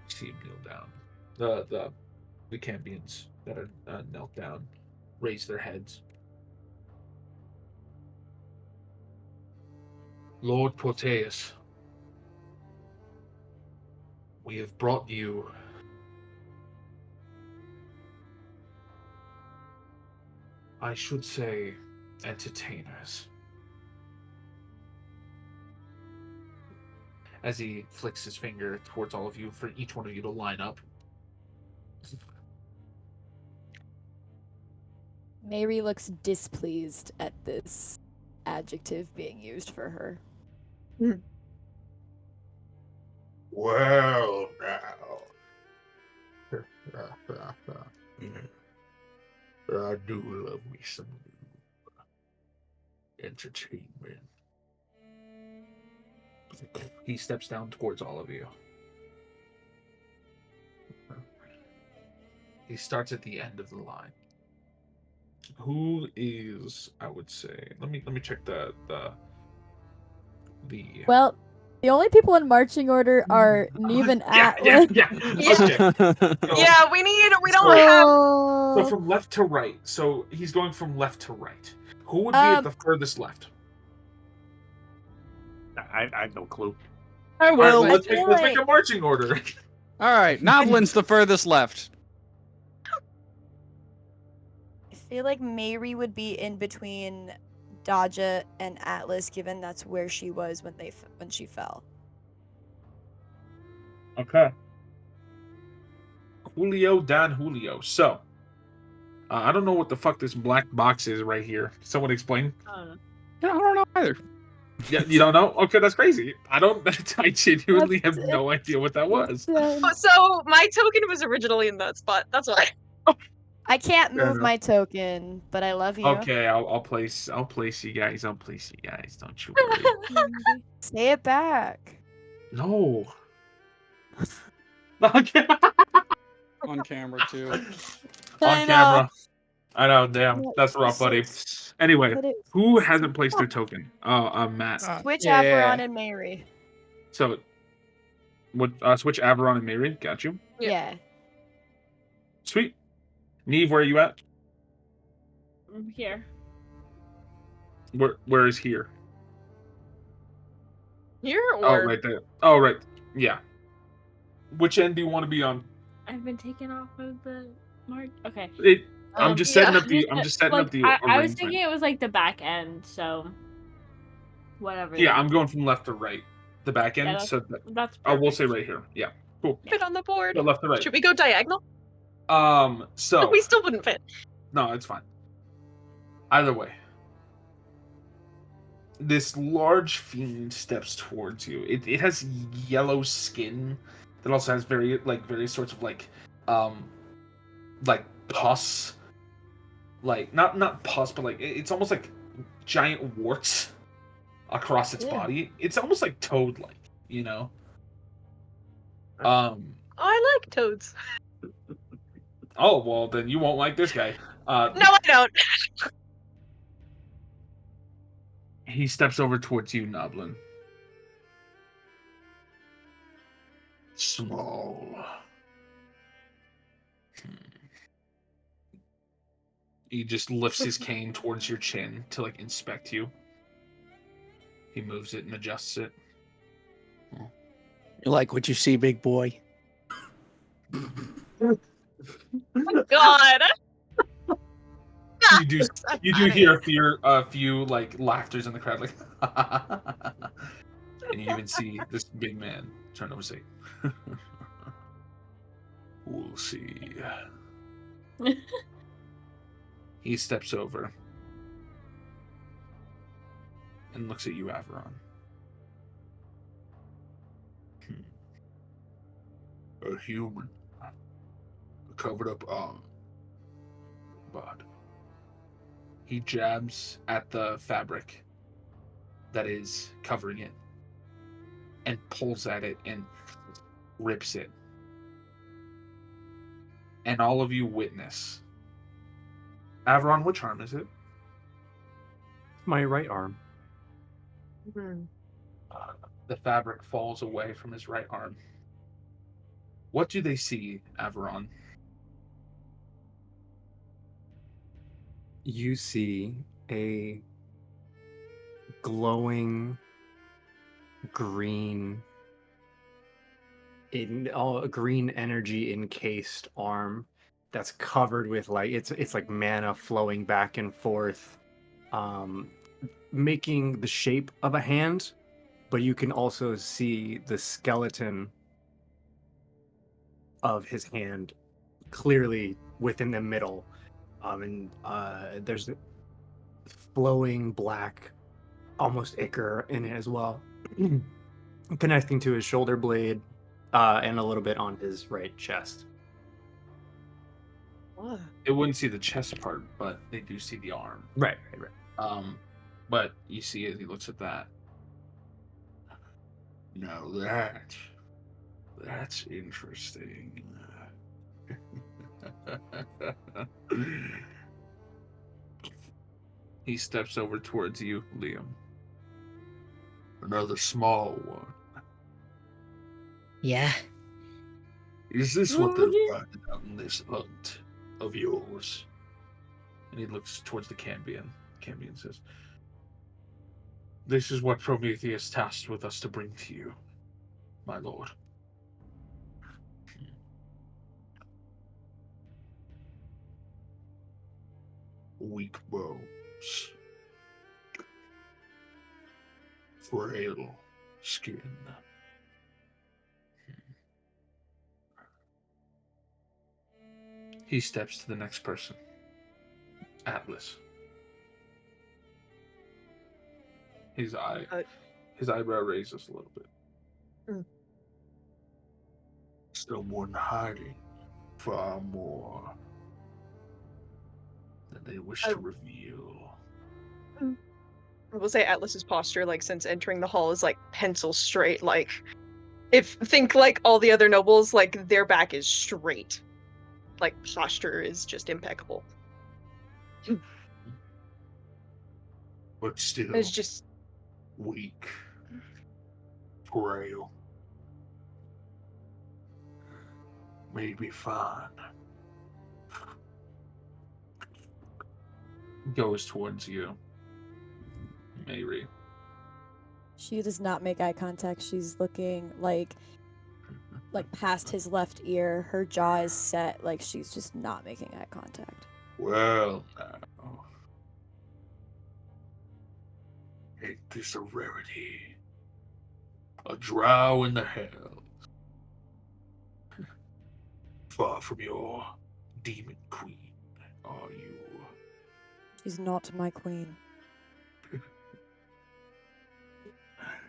See him kneel down. The Cambions that are knelt down raise their heads. Lord Proteus, we have brought you I should say entertainers. As he flicks his finger towards all of you for each one of you to line up. Mary looks displeased at this adjective being used for her. Well, now. I do love me some new entertainment. He steps down towards all of you. He starts at the end of the line. Who is, I would say, let me check the Well, The only people in marching order are Neve and Atlas. Yeah. Okay. Yeah, we don't have. So from left to right. So he's going from left to right. Who would be at the furthest left? I have no clue. I All right, well, will. let's make a marching order. All right, Noblin's the furthest left. I feel like Mary would be in between Dodja and Atlas, given that's where she was when she fell. Okay. Julio Don Julio. So, I don't know what the fuck this black box is right here. Can someone explain? I don't know either. Yeah, you don't know? Okay, that's crazy. I genuinely have no idea what that was. So my token was originally in that spot. That's why. I can't Fair move enough. my token, but I love you. Okay, I'll place you guys. I'll place you guys. Don't you worry. Say it back. No. Okay. On camera too. On camera. I know, damn. That's rough, buddy. Anyway, But who hasn't placed their token? Matt. Switch Yeah. Averon and Mary. So, switch Averon and Mary. Got you. Yeah. Sweet. Neve, where are you at? I'm here. Where is here? Here Oh, or right there. Oh, right. Yeah. Which end do you want to be on? I've been taken off of the mark. Okay. I'm just setting yeah. up the. I'm just setting Like, up the. I was arrangement. thinking it was like the back end, so whatever. Yeah, then. I'm going from left to right. The back end. Yeah, that's- so That's I will perfect. say right here. Yeah. Cool. fit on the board? So left to right. Should we go diagonal? So We still wouldn't fit. no, it's fine. Either way. This large fiend steps towards you. It has yellow skin that also has various sorts of like pus. Like not pus, but like it's almost like giant warts across its body. It's almost like toad-like, you know. I like toads. Oh well, then you won't like this guy. No, I don't. He steps over towards you, Noblin. Small. He just lifts his cane towards your chin to like inspect you. He moves it and adjusts it. You like what you see, big boy? God. You do hear a few like laughters in the crowd, like, and you even see this big man turn over and say, "We'll see." He steps over and looks at you, Averon. A human, a covered up arm, but he jabs at the fabric that is covering it and pulls at it and rips it. And all of you witness. Averon, which arm is it? My right arm. The fabric falls away from his right arm. What do they see, Averon? You see a glowing green green energy encased arm that's covered with like it's like mana flowing back and forth, making the shape of a hand, but you can also see the skeleton of his hand clearly within the middle. And there's a flowing black, almost ichor in it as well, connecting to his shoulder blade, and a little bit on his right chest. It wouldn't see the chest part, but they do see the arm. Right. But you see as he looks at that. Now that's interesting. He steps over towards you, Liam. Another small one. Yeah. Is this what they're finding out in this hunt of yours? And he looks towards the Cambion. Cambion says, "This is what Prometheus tasked with us to bring to you, my lord." Weak bones. Frail skin. He steps to the next person. Atlas. His eyebrow raises a little bit. Someone hiding far more than they wish to reveal. I will say Atlas's posture, like since entering the hall, is like pencil straight. Like, think like all the other nobles, like their back is straight. Like posture is just impeccable. But still It's just weak. Frail. Maybe fine. Goes towards you, Mary. She does not make eye contact. She's looking like past his left ear. Her jaw is set, like she's just not making eye contact. Well, now. Ain't this a rarity? A drow in the hells. Far from your demon queen, are you? She's not my queen.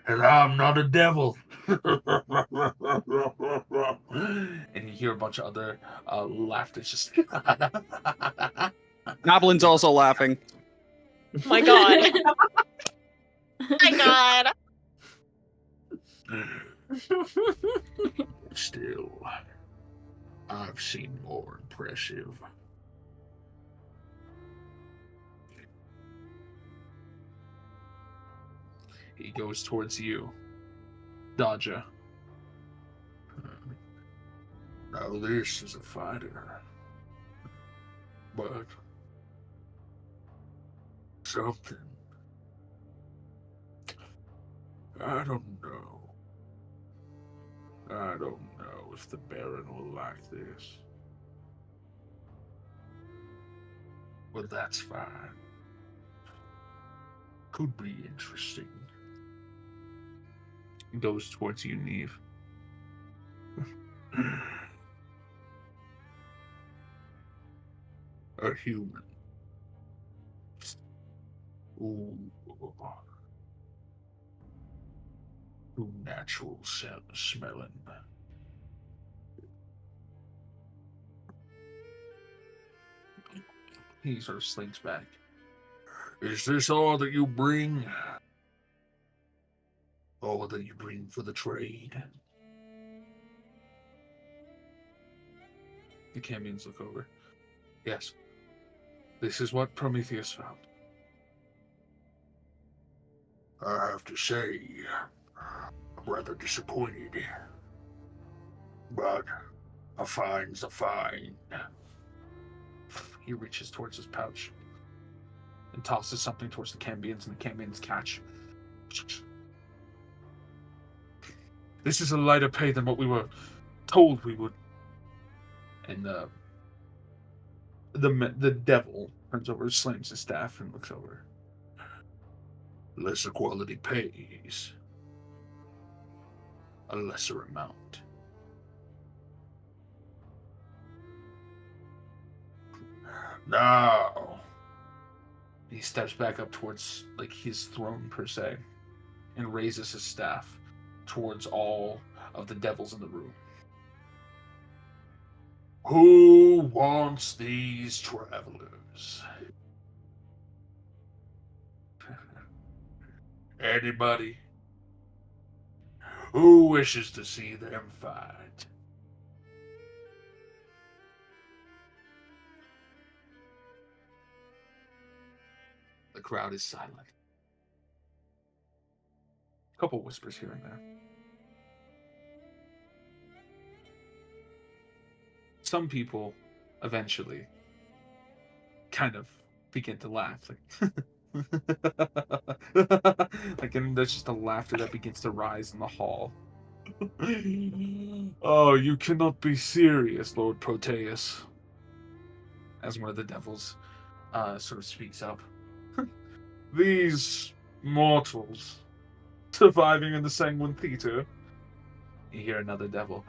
And I'm not a devil. And you hear a bunch of other laughter. Just Goblin's also laughing. my god. My god. Still, I've seen more impressive. he goes towards you, Dodger. Now this is a fighter. But something. I don't know. I don't know if the Baron will like this. But that's fine. Could be interesting. He goes towards you, Neve. A human. Ooh. Too natural smelling. He sort of slinks back. Is this all that you bring? All that you bring for the trade? The Cambions look over. Yes. This is what Prometheus found. I have to say, I'm rather disappointed. But a fine's a fine. He reaches towards his pouch and tosses something towards the Cambions, and the Cambions catch. This is a lighter pay than what we were told we would. And the devil turns over, slams his staff, and looks over. Lesser quality pays a lesser amount. Now, he steps back up towards like his throne per se, and raises his staff towards all of the devils in the room. Who wants these travelers? Anybody? Who wishes to see them fight? The crowd is silent. A couple whispers here and there. some people eventually kind of begin to laugh. Like, and there's just a laughter that begins to rise in the hall. Oh, you cannot be serious, Lord Proteus. As one of the devils sort of speaks up. These mortals surviving in the Sanguine Theater. You hear another devil.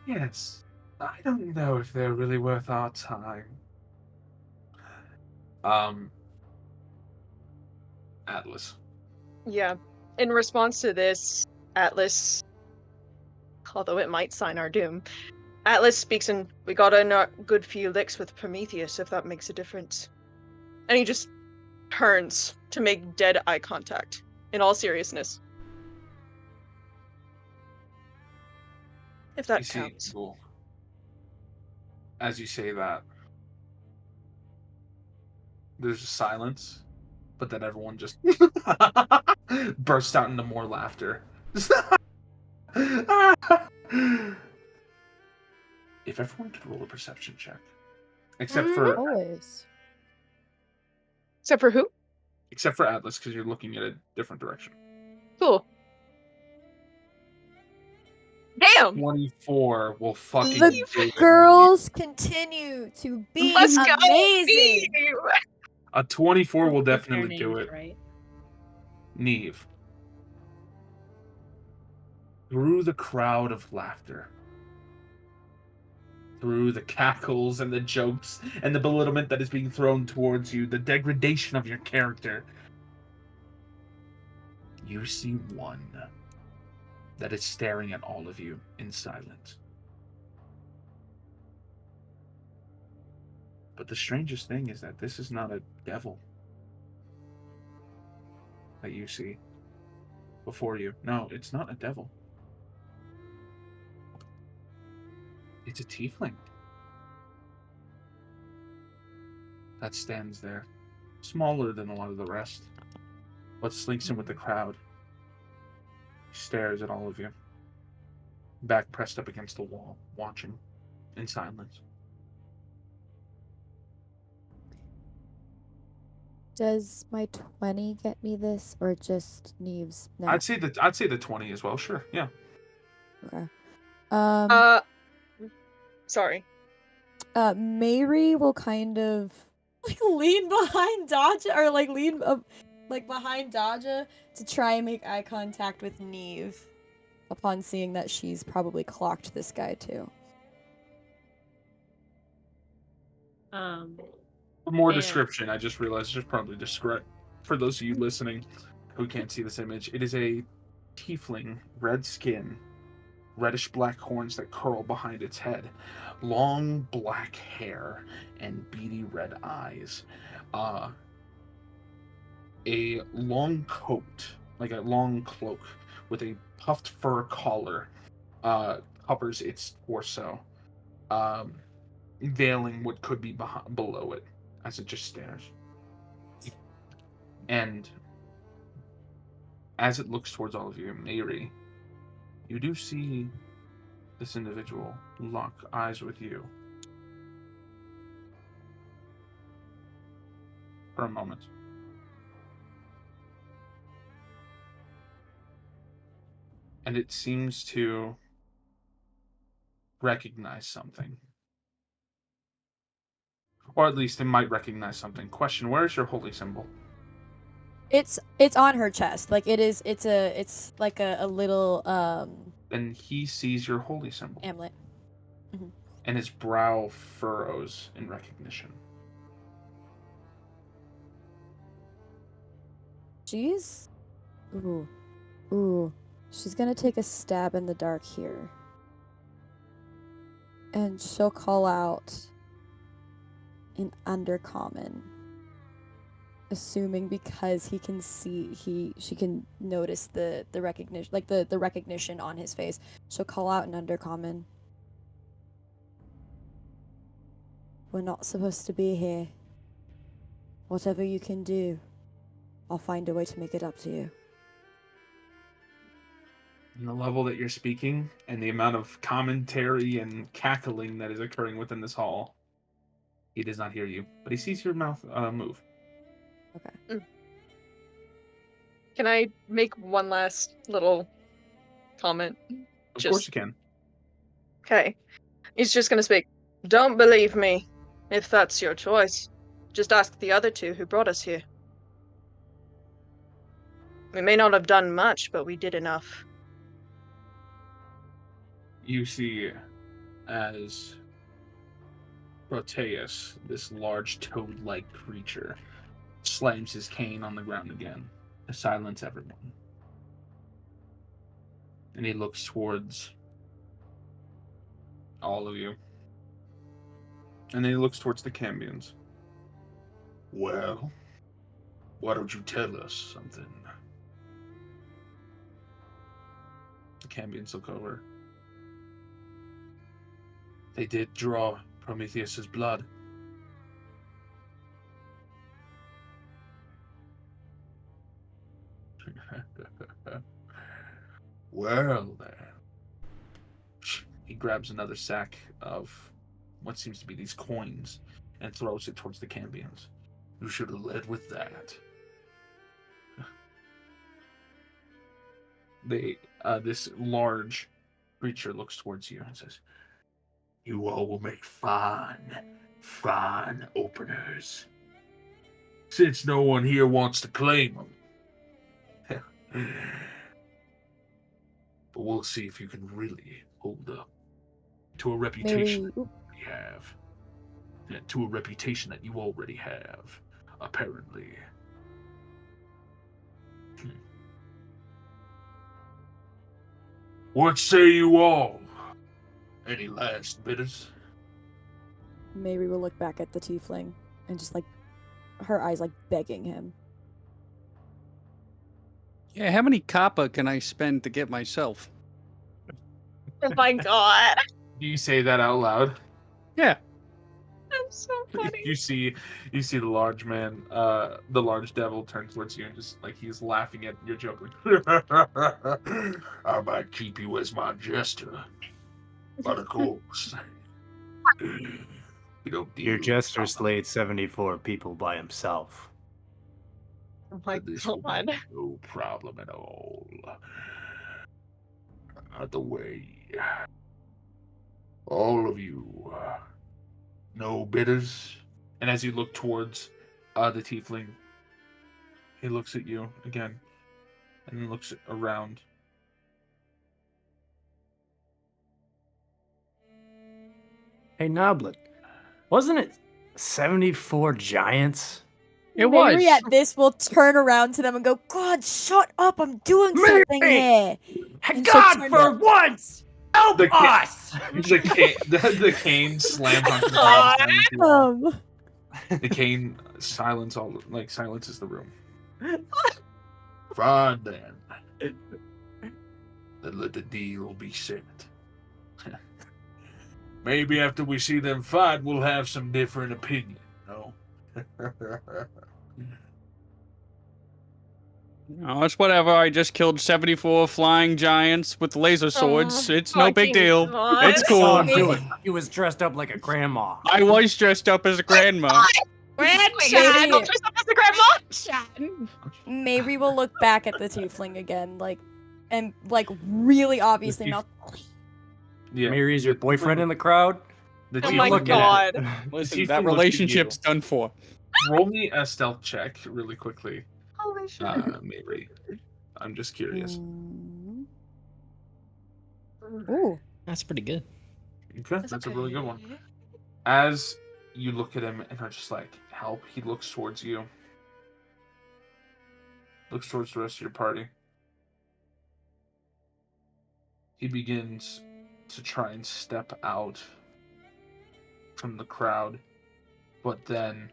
Yes, I don't know if they're really worth our time. Atlas. Yeah. In response to this, Atlas, although it might sign our doom, Atlas speaks in, we got a not good few licks with Prometheus, if that makes a difference. And he just turns to make dead eye contact, in all seriousness. If that You see, counts. Ghoul, as you say that, there's just silence, but then everyone just bursts out into more laughter. If everyone could roll a perception check. Except for Always. Except for who? except for Atlas, because you're looking at a different direction. Cool. Damn! 24 will fucking The do it. girls continue to be Let's go! amazing. A 24 will Their definitely do names, it. right? Neve. Through the crowd of laughter, through the cackles and the jokes and the belittlement that is being thrown towards you, the degradation of your character, you see one that is staring at all of you in silence. But the strangest thing is that this is not a devil that you see before you. No, it's not a devil. It's a tiefling that stands there, smaller than a lot of the rest, but slinks in with the crowd. He stares at all of you, back pressed up against the wall, watching in silence. Does my 20 get me this, or just Neve's? No. I'd say the 20 as well. Sure, yeah. Okay. Sorry. Mary will kind of like lean behind Dodja, or like lean like behind Dodja to try and make eye contact with Neve, upon seeing that she's probably clocked this guy too. For more And- description, I just realized there's probably describe for those of you listening who can't see this image. It is a tiefling, red skin, reddish black horns that curl behind its head, long black hair, and beady red eyes. A long coat, like a long cloak, with a puffed fur collar, covers its torso, veiling what could be below it as it just stares. And as it looks towards all of you, Mary, you do see this individual lock eyes with you for a moment. And it seems to recognize something. Or at least it might recognize something. Question, where is your holy symbol? It's on her chest. Like it's like a little And he sees your holy symbol. amulet. And his brow furrows in recognition. She's ooh. She's gonna take a stab in the dark here. And she'll call out in Undercommon. Assuming because he can see she can notice the recognition, like the recognition on his face. She'll call out in Undercommon. We're not supposed to be here. Whatever you can do, I'll find a way to make it up to you. And the level that you're speaking and the amount of commentary and cackling that is occurring within this hall, he does not hear you, but he sees your mouth move. Okay. Can I make one last little comment? Of course you can. Okay. He's just gonna speak. Don't believe me, if that's your choice. Just ask the other two who brought us here. We may not have done much, but we did enough. You see as Proteus, this large toad-like creature, slams his cane on the ground again to silence everyone. And he looks towards all of you. And then he looks towards the Cambions. Well, why don't you tell us something? The Cambions look over. They did draw Prometheus's blood. Well, then. He grabs another sack of what seems to be these coins and throws it towards the Cambions. You should have led with that. This large creature looks towards you and says, "You all will make fine openers. Since no one here wants to claim them. But we'll see if you can really hold up to a reputation Maybe. we have. Yeah, to a reputation that you already have, apparently." What say you all? Any last bidders? Maybe we'll look back at the tiefling and just like her eyes like begging him. Yeah, how many copper can I spend to get myself? Oh my god. Do you say that out loud? Yeah. That's so funny. You see the large man, the large devil turn towards you and just like he's laughing at your joke. I might keep you as my jester, but of course, we don't deal Your with jester copper. slayed 74 people by himself. Oh my This will be god. no problem at all. Out the way. All of you, no bidders? And as you look towards the tiefling, he looks at you again, and then looks around. Hey, Noblet, wasn't it 74 giants? It Maybe was. at this we'll turn around to them and go, God, shut up, I'm doing something here. And she'll God, turn for to- once! Help The ca- us! The cane slams onto the ground. silence you all. The cane silences the room. Fine then. Then let the deal be set. Maybe after we see them fight, we'll have some different opinion. No. No, it's whatever. I just killed 74 flying giants with laser swords. It's no big fucking deal. God. It's I saw cool. him do it. He was dressed up like a grandma. I was dressed up as a grandma. Wait, Maybe- don't dress up as the grandma. Maybe we'll look back at the tiefling again, like, and like really obviously tief- not. Yeah. Mary is your boyfriend in the crowd? The Oh tiefling my looks- god. Listen, tiefling that looks at relationship's you. done for. Roll me a stealth check really quickly, Holy shit. Mary. I'm just curious. Mm. Ooh. That's pretty good. Okay, that's a really good one. As you look at him and are just like, help, he looks towards you. Looks towards the rest of your party. He begins to try and step out from the crowd, but then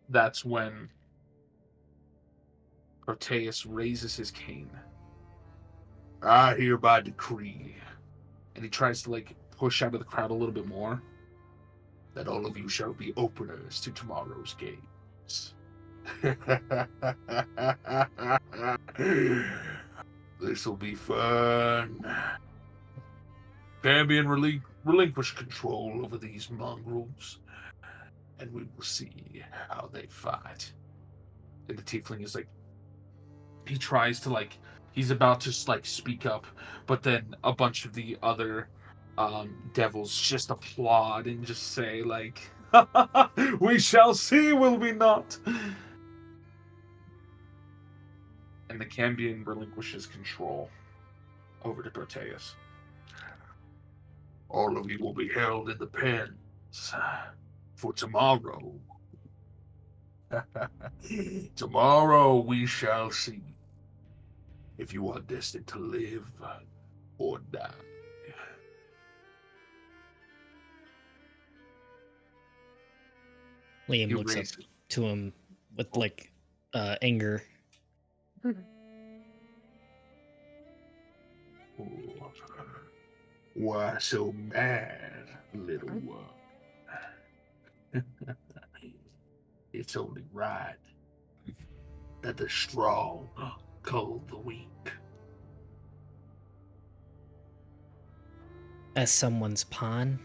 that's when Proteus raises his cane. I hereby decree, and he tries to like push out of the crowd a little bit more, that all of you shall be openers to tomorrow's games. This'll be fun. Cambion relinquish control over these mongrels, and we will see how they fight. And the tiefling is like, he tries to he's about to speak up, but then a bunch of the other devils just applaud and just say we shall see, will we not? And the Cambion relinquishes control over to Proteus. All of you will be held in the pens for tomorrow. Tomorrow we shall see if you are destined to live or die. Liam You looks up raise- to him with anger. Why so mad, little one? It's only right that the strong cull the weak. As someone's pawn.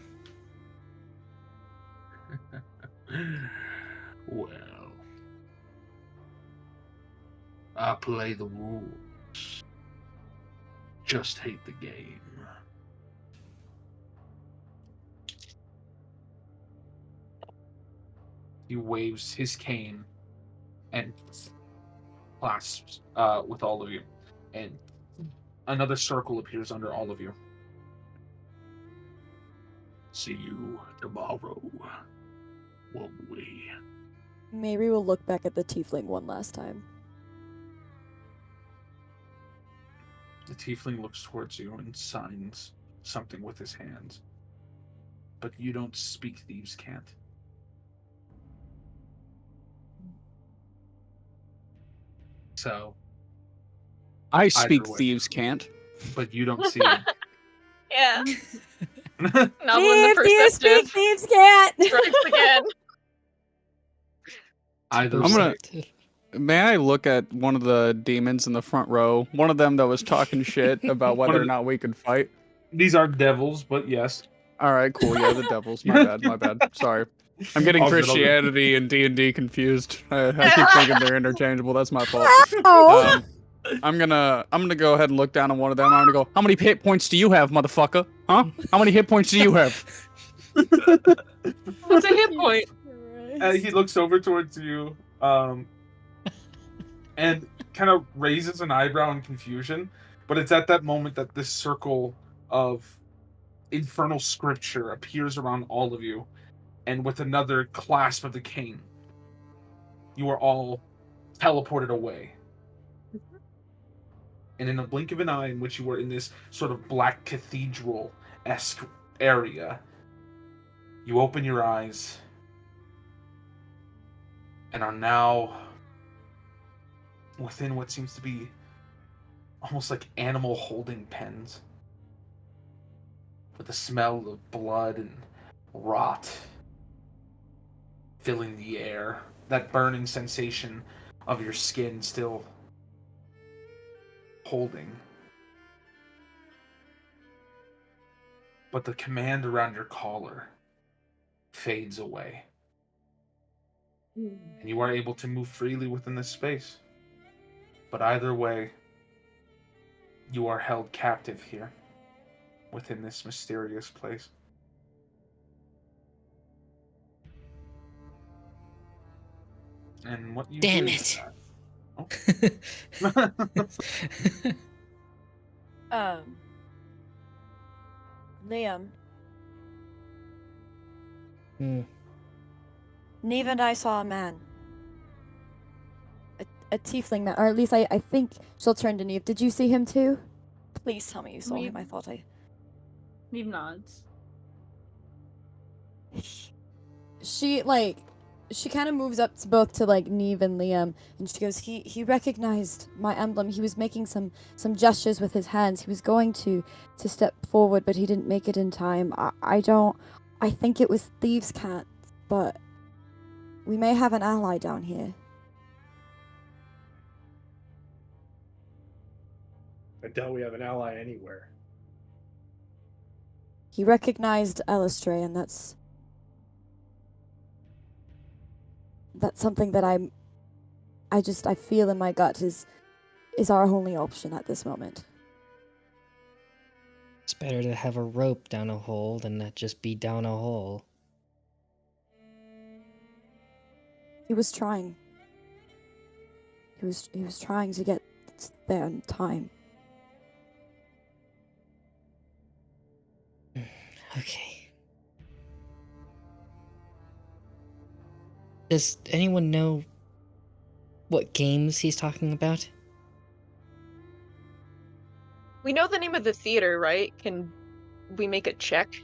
Well, I play the rules. Just hate the game. He waves his cane and clasps with all of you, and another circle appears under all of you. See you tomorrow, won't we? Maybe we'll look back at the tiefling one last time. The tiefling looks towards you and signs something with his hands. But you don't speak thieves' cant. So, I speak either way. thieves can't. But you don't see him. Yeah. Not when the Thief, do you speak perceptive thieves can't? strikes again. Either I'm gonna- way. May I look at one of the demons in the front row? One of them that was talking shit about whether or not we could fight. These are devils, but yes. All right, cool. Yeah, the devils. My bad. My bad. Sorry. I'm getting All good, all good. Christianity and D&D confused. I keep thinking they're interchangeable. That's my fault. Oh. I'm gonna go ahead and look down on one of them. I'm gonna go, how many hit points do you have, motherfucker? Huh? How many hit points do you have? What's a hit point? He looks over towards you, and kind of raises an eyebrow in confusion. But it's at that moment that this circle of infernal scripture appears around all of you, and with another clasp of the cane, you are all teleported away. And in a blink of an eye, in which you were in this sort of black cathedral-esque area, you open your eyes and are now within what seems to be almost like animal holding pens, with the smell of blood and rot filling the air, that burning sensation of your skin still holding. But the command around your collar fades away. And you are able to move freely within this space. But either way, you are held captive here, within this mysterious place. And what you Damn do it. with that- Liam. Hmm. Neve and I saw a man. A tiefling man, or at least I think she'll turn to Neve. Did you see him too? Please tell me you saw him. I thought I. Neve nods. She kind of moves up to both to Neve and Liam, and she goes, he recognized my emblem. He was making some gestures with his hands. He was going to step forward, but he didn't make it in time. I think it was thieves' cant, but we may have an ally down here. I doubt we have an ally anywhere. He recognized Alistair, and that's something that I feel in my gut is our only option at this moment. It's better to have a rope down a hole than not just be down a hole. He was trying. He was trying to get there in time. Okay. Does anyone know what games he's talking about? We know the name of the theater, right? Can we make a check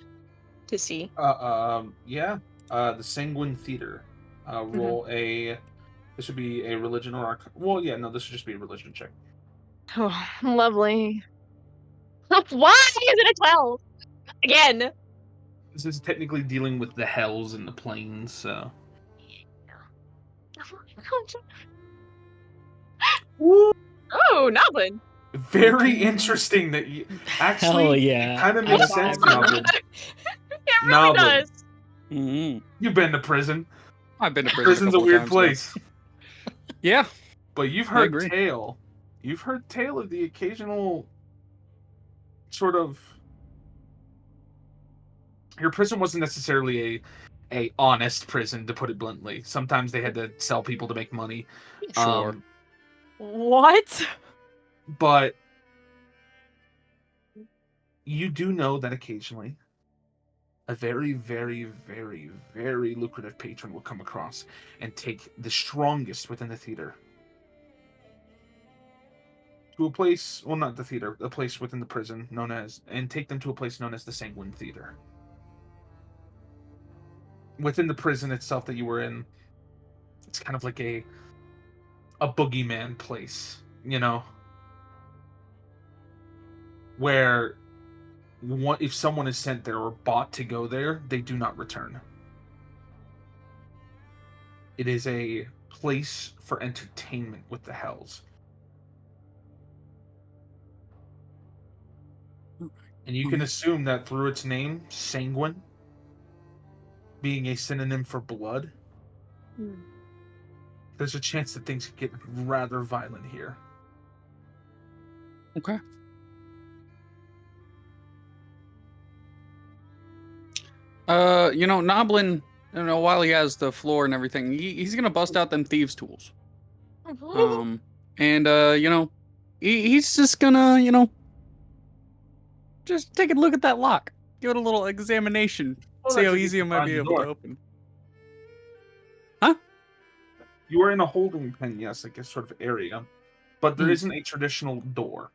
to see? Yeah. The Sanguine Theater. Roll a. This would be a religion or well, yeah, no, this would just be a religion check. Oh, lovely. Why is it a 12? Again. This is technically dealing with the hells and the planes, so. Oh, Noblin. Very interesting that you actually. Hell yeah. It kind of Out makes of sense, everyone. Noblin. It really Noblin. does. Mm-hmm. You've been to prison. I've been to prison. Prison's a couple weird times, place. Yeah. But you've I heard agree. tale. You've heard tale of the occasional sort of. Your prison wasn't necessarily a honest prison, to put it bluntly. Sometimes they had to sell people to make money. Sure. What? But you do know that occasionally a very, very, very, very lucrative patron will come across and take the strongest within the theater to a place, well, not the theater, a place within the prison known as, and take them to a place known as the Sanguine Theater. Within the prison itself that you were in, it's kind of like a boogeyman place, you know, where if someone is sent there or bought to go there, they do not return. It is a place for entertainment with the hells. And you can assume that through its name, sanguine, being a synonym for blood, there's a chance that things could get rather violent here. Okay. Noblin, while he has the floor and everything, he's gonna bust out them thieves' tools. He's just gonna, just take a look at that lock. Give it a little examination. Well, See that's how if you easy it can might find be the able to door. open. Huh? You are in a holding pen, yes, like a sort of area. But there isn't a traditional door.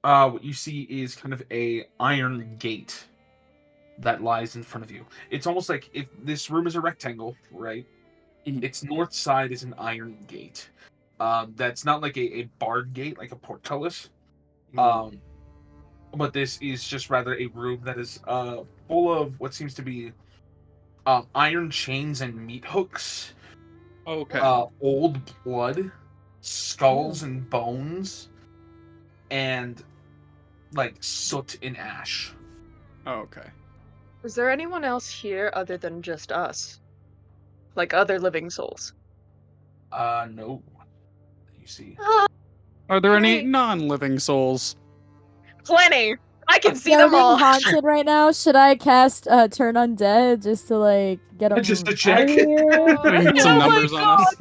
What you see is kind of a iron gate that lies in front of you. It's almost like if this room is a rectangle, right? Its north side is an iron gate. That's not like a barred gate, like a portcullis. But this is just rather a room that is full of what seems to be iron chains and meat hooks. Okay. Old blood, skulls and bones, and like soot and ash. Okay. Is there anyone else here other than just us? Like other living souls? No. You see. Are there any non-living souls? Plenty! I can see Yeah, them we're all! being haunted right now. Should I cast Turn Undead just to like get them Just to out check. of here? And get some numbers on us.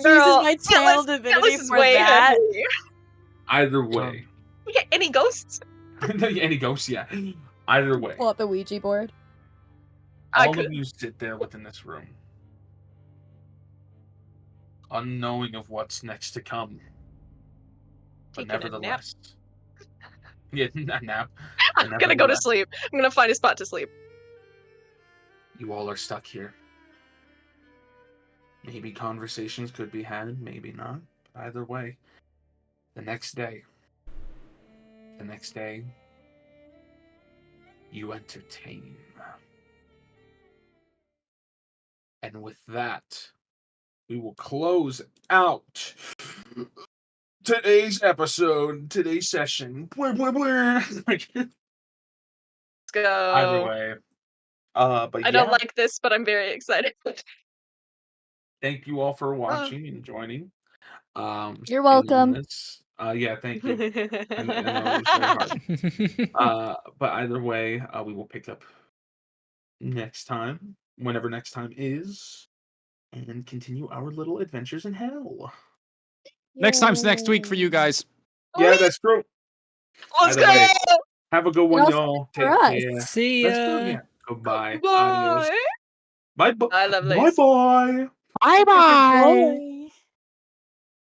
Girl, my channel divinity Atlas is for way that. heavy. Either way. Yeah, any ghosts? Any ghosts, yeah. Either way. Pull out the Ouija board. All of you sit there within this room, unknowing of what's next to come. But Taking a nap. nevertheless. Yeah, a nap. I'm gonna go to sleep. I'm gonna find a spot to sleep. You all are stuck here. Maybe conversations could be had, maybe not. But either way, the next day, you entertain. And with that, we will close out today's episode, today's session. Blah, blah, blah. Let's go. Either way. But I don't like this, but I'm very excited. thank you all for watching and joining. You're in welcome. this. Yeah, thank you. I know it was very hard. But either way, we will pick up next time, whenever next time is, and continue our little adventures in hell. Next time's next week for you guys. Yeah, that's true. Let's Either way, go. have a good one, also y'all. for Take us. care. See That's true. ya. Yeah. Goodbye. Adios. Bye. Bye. Bye, Bye. lovelies. Bye. Bye bye. Bye.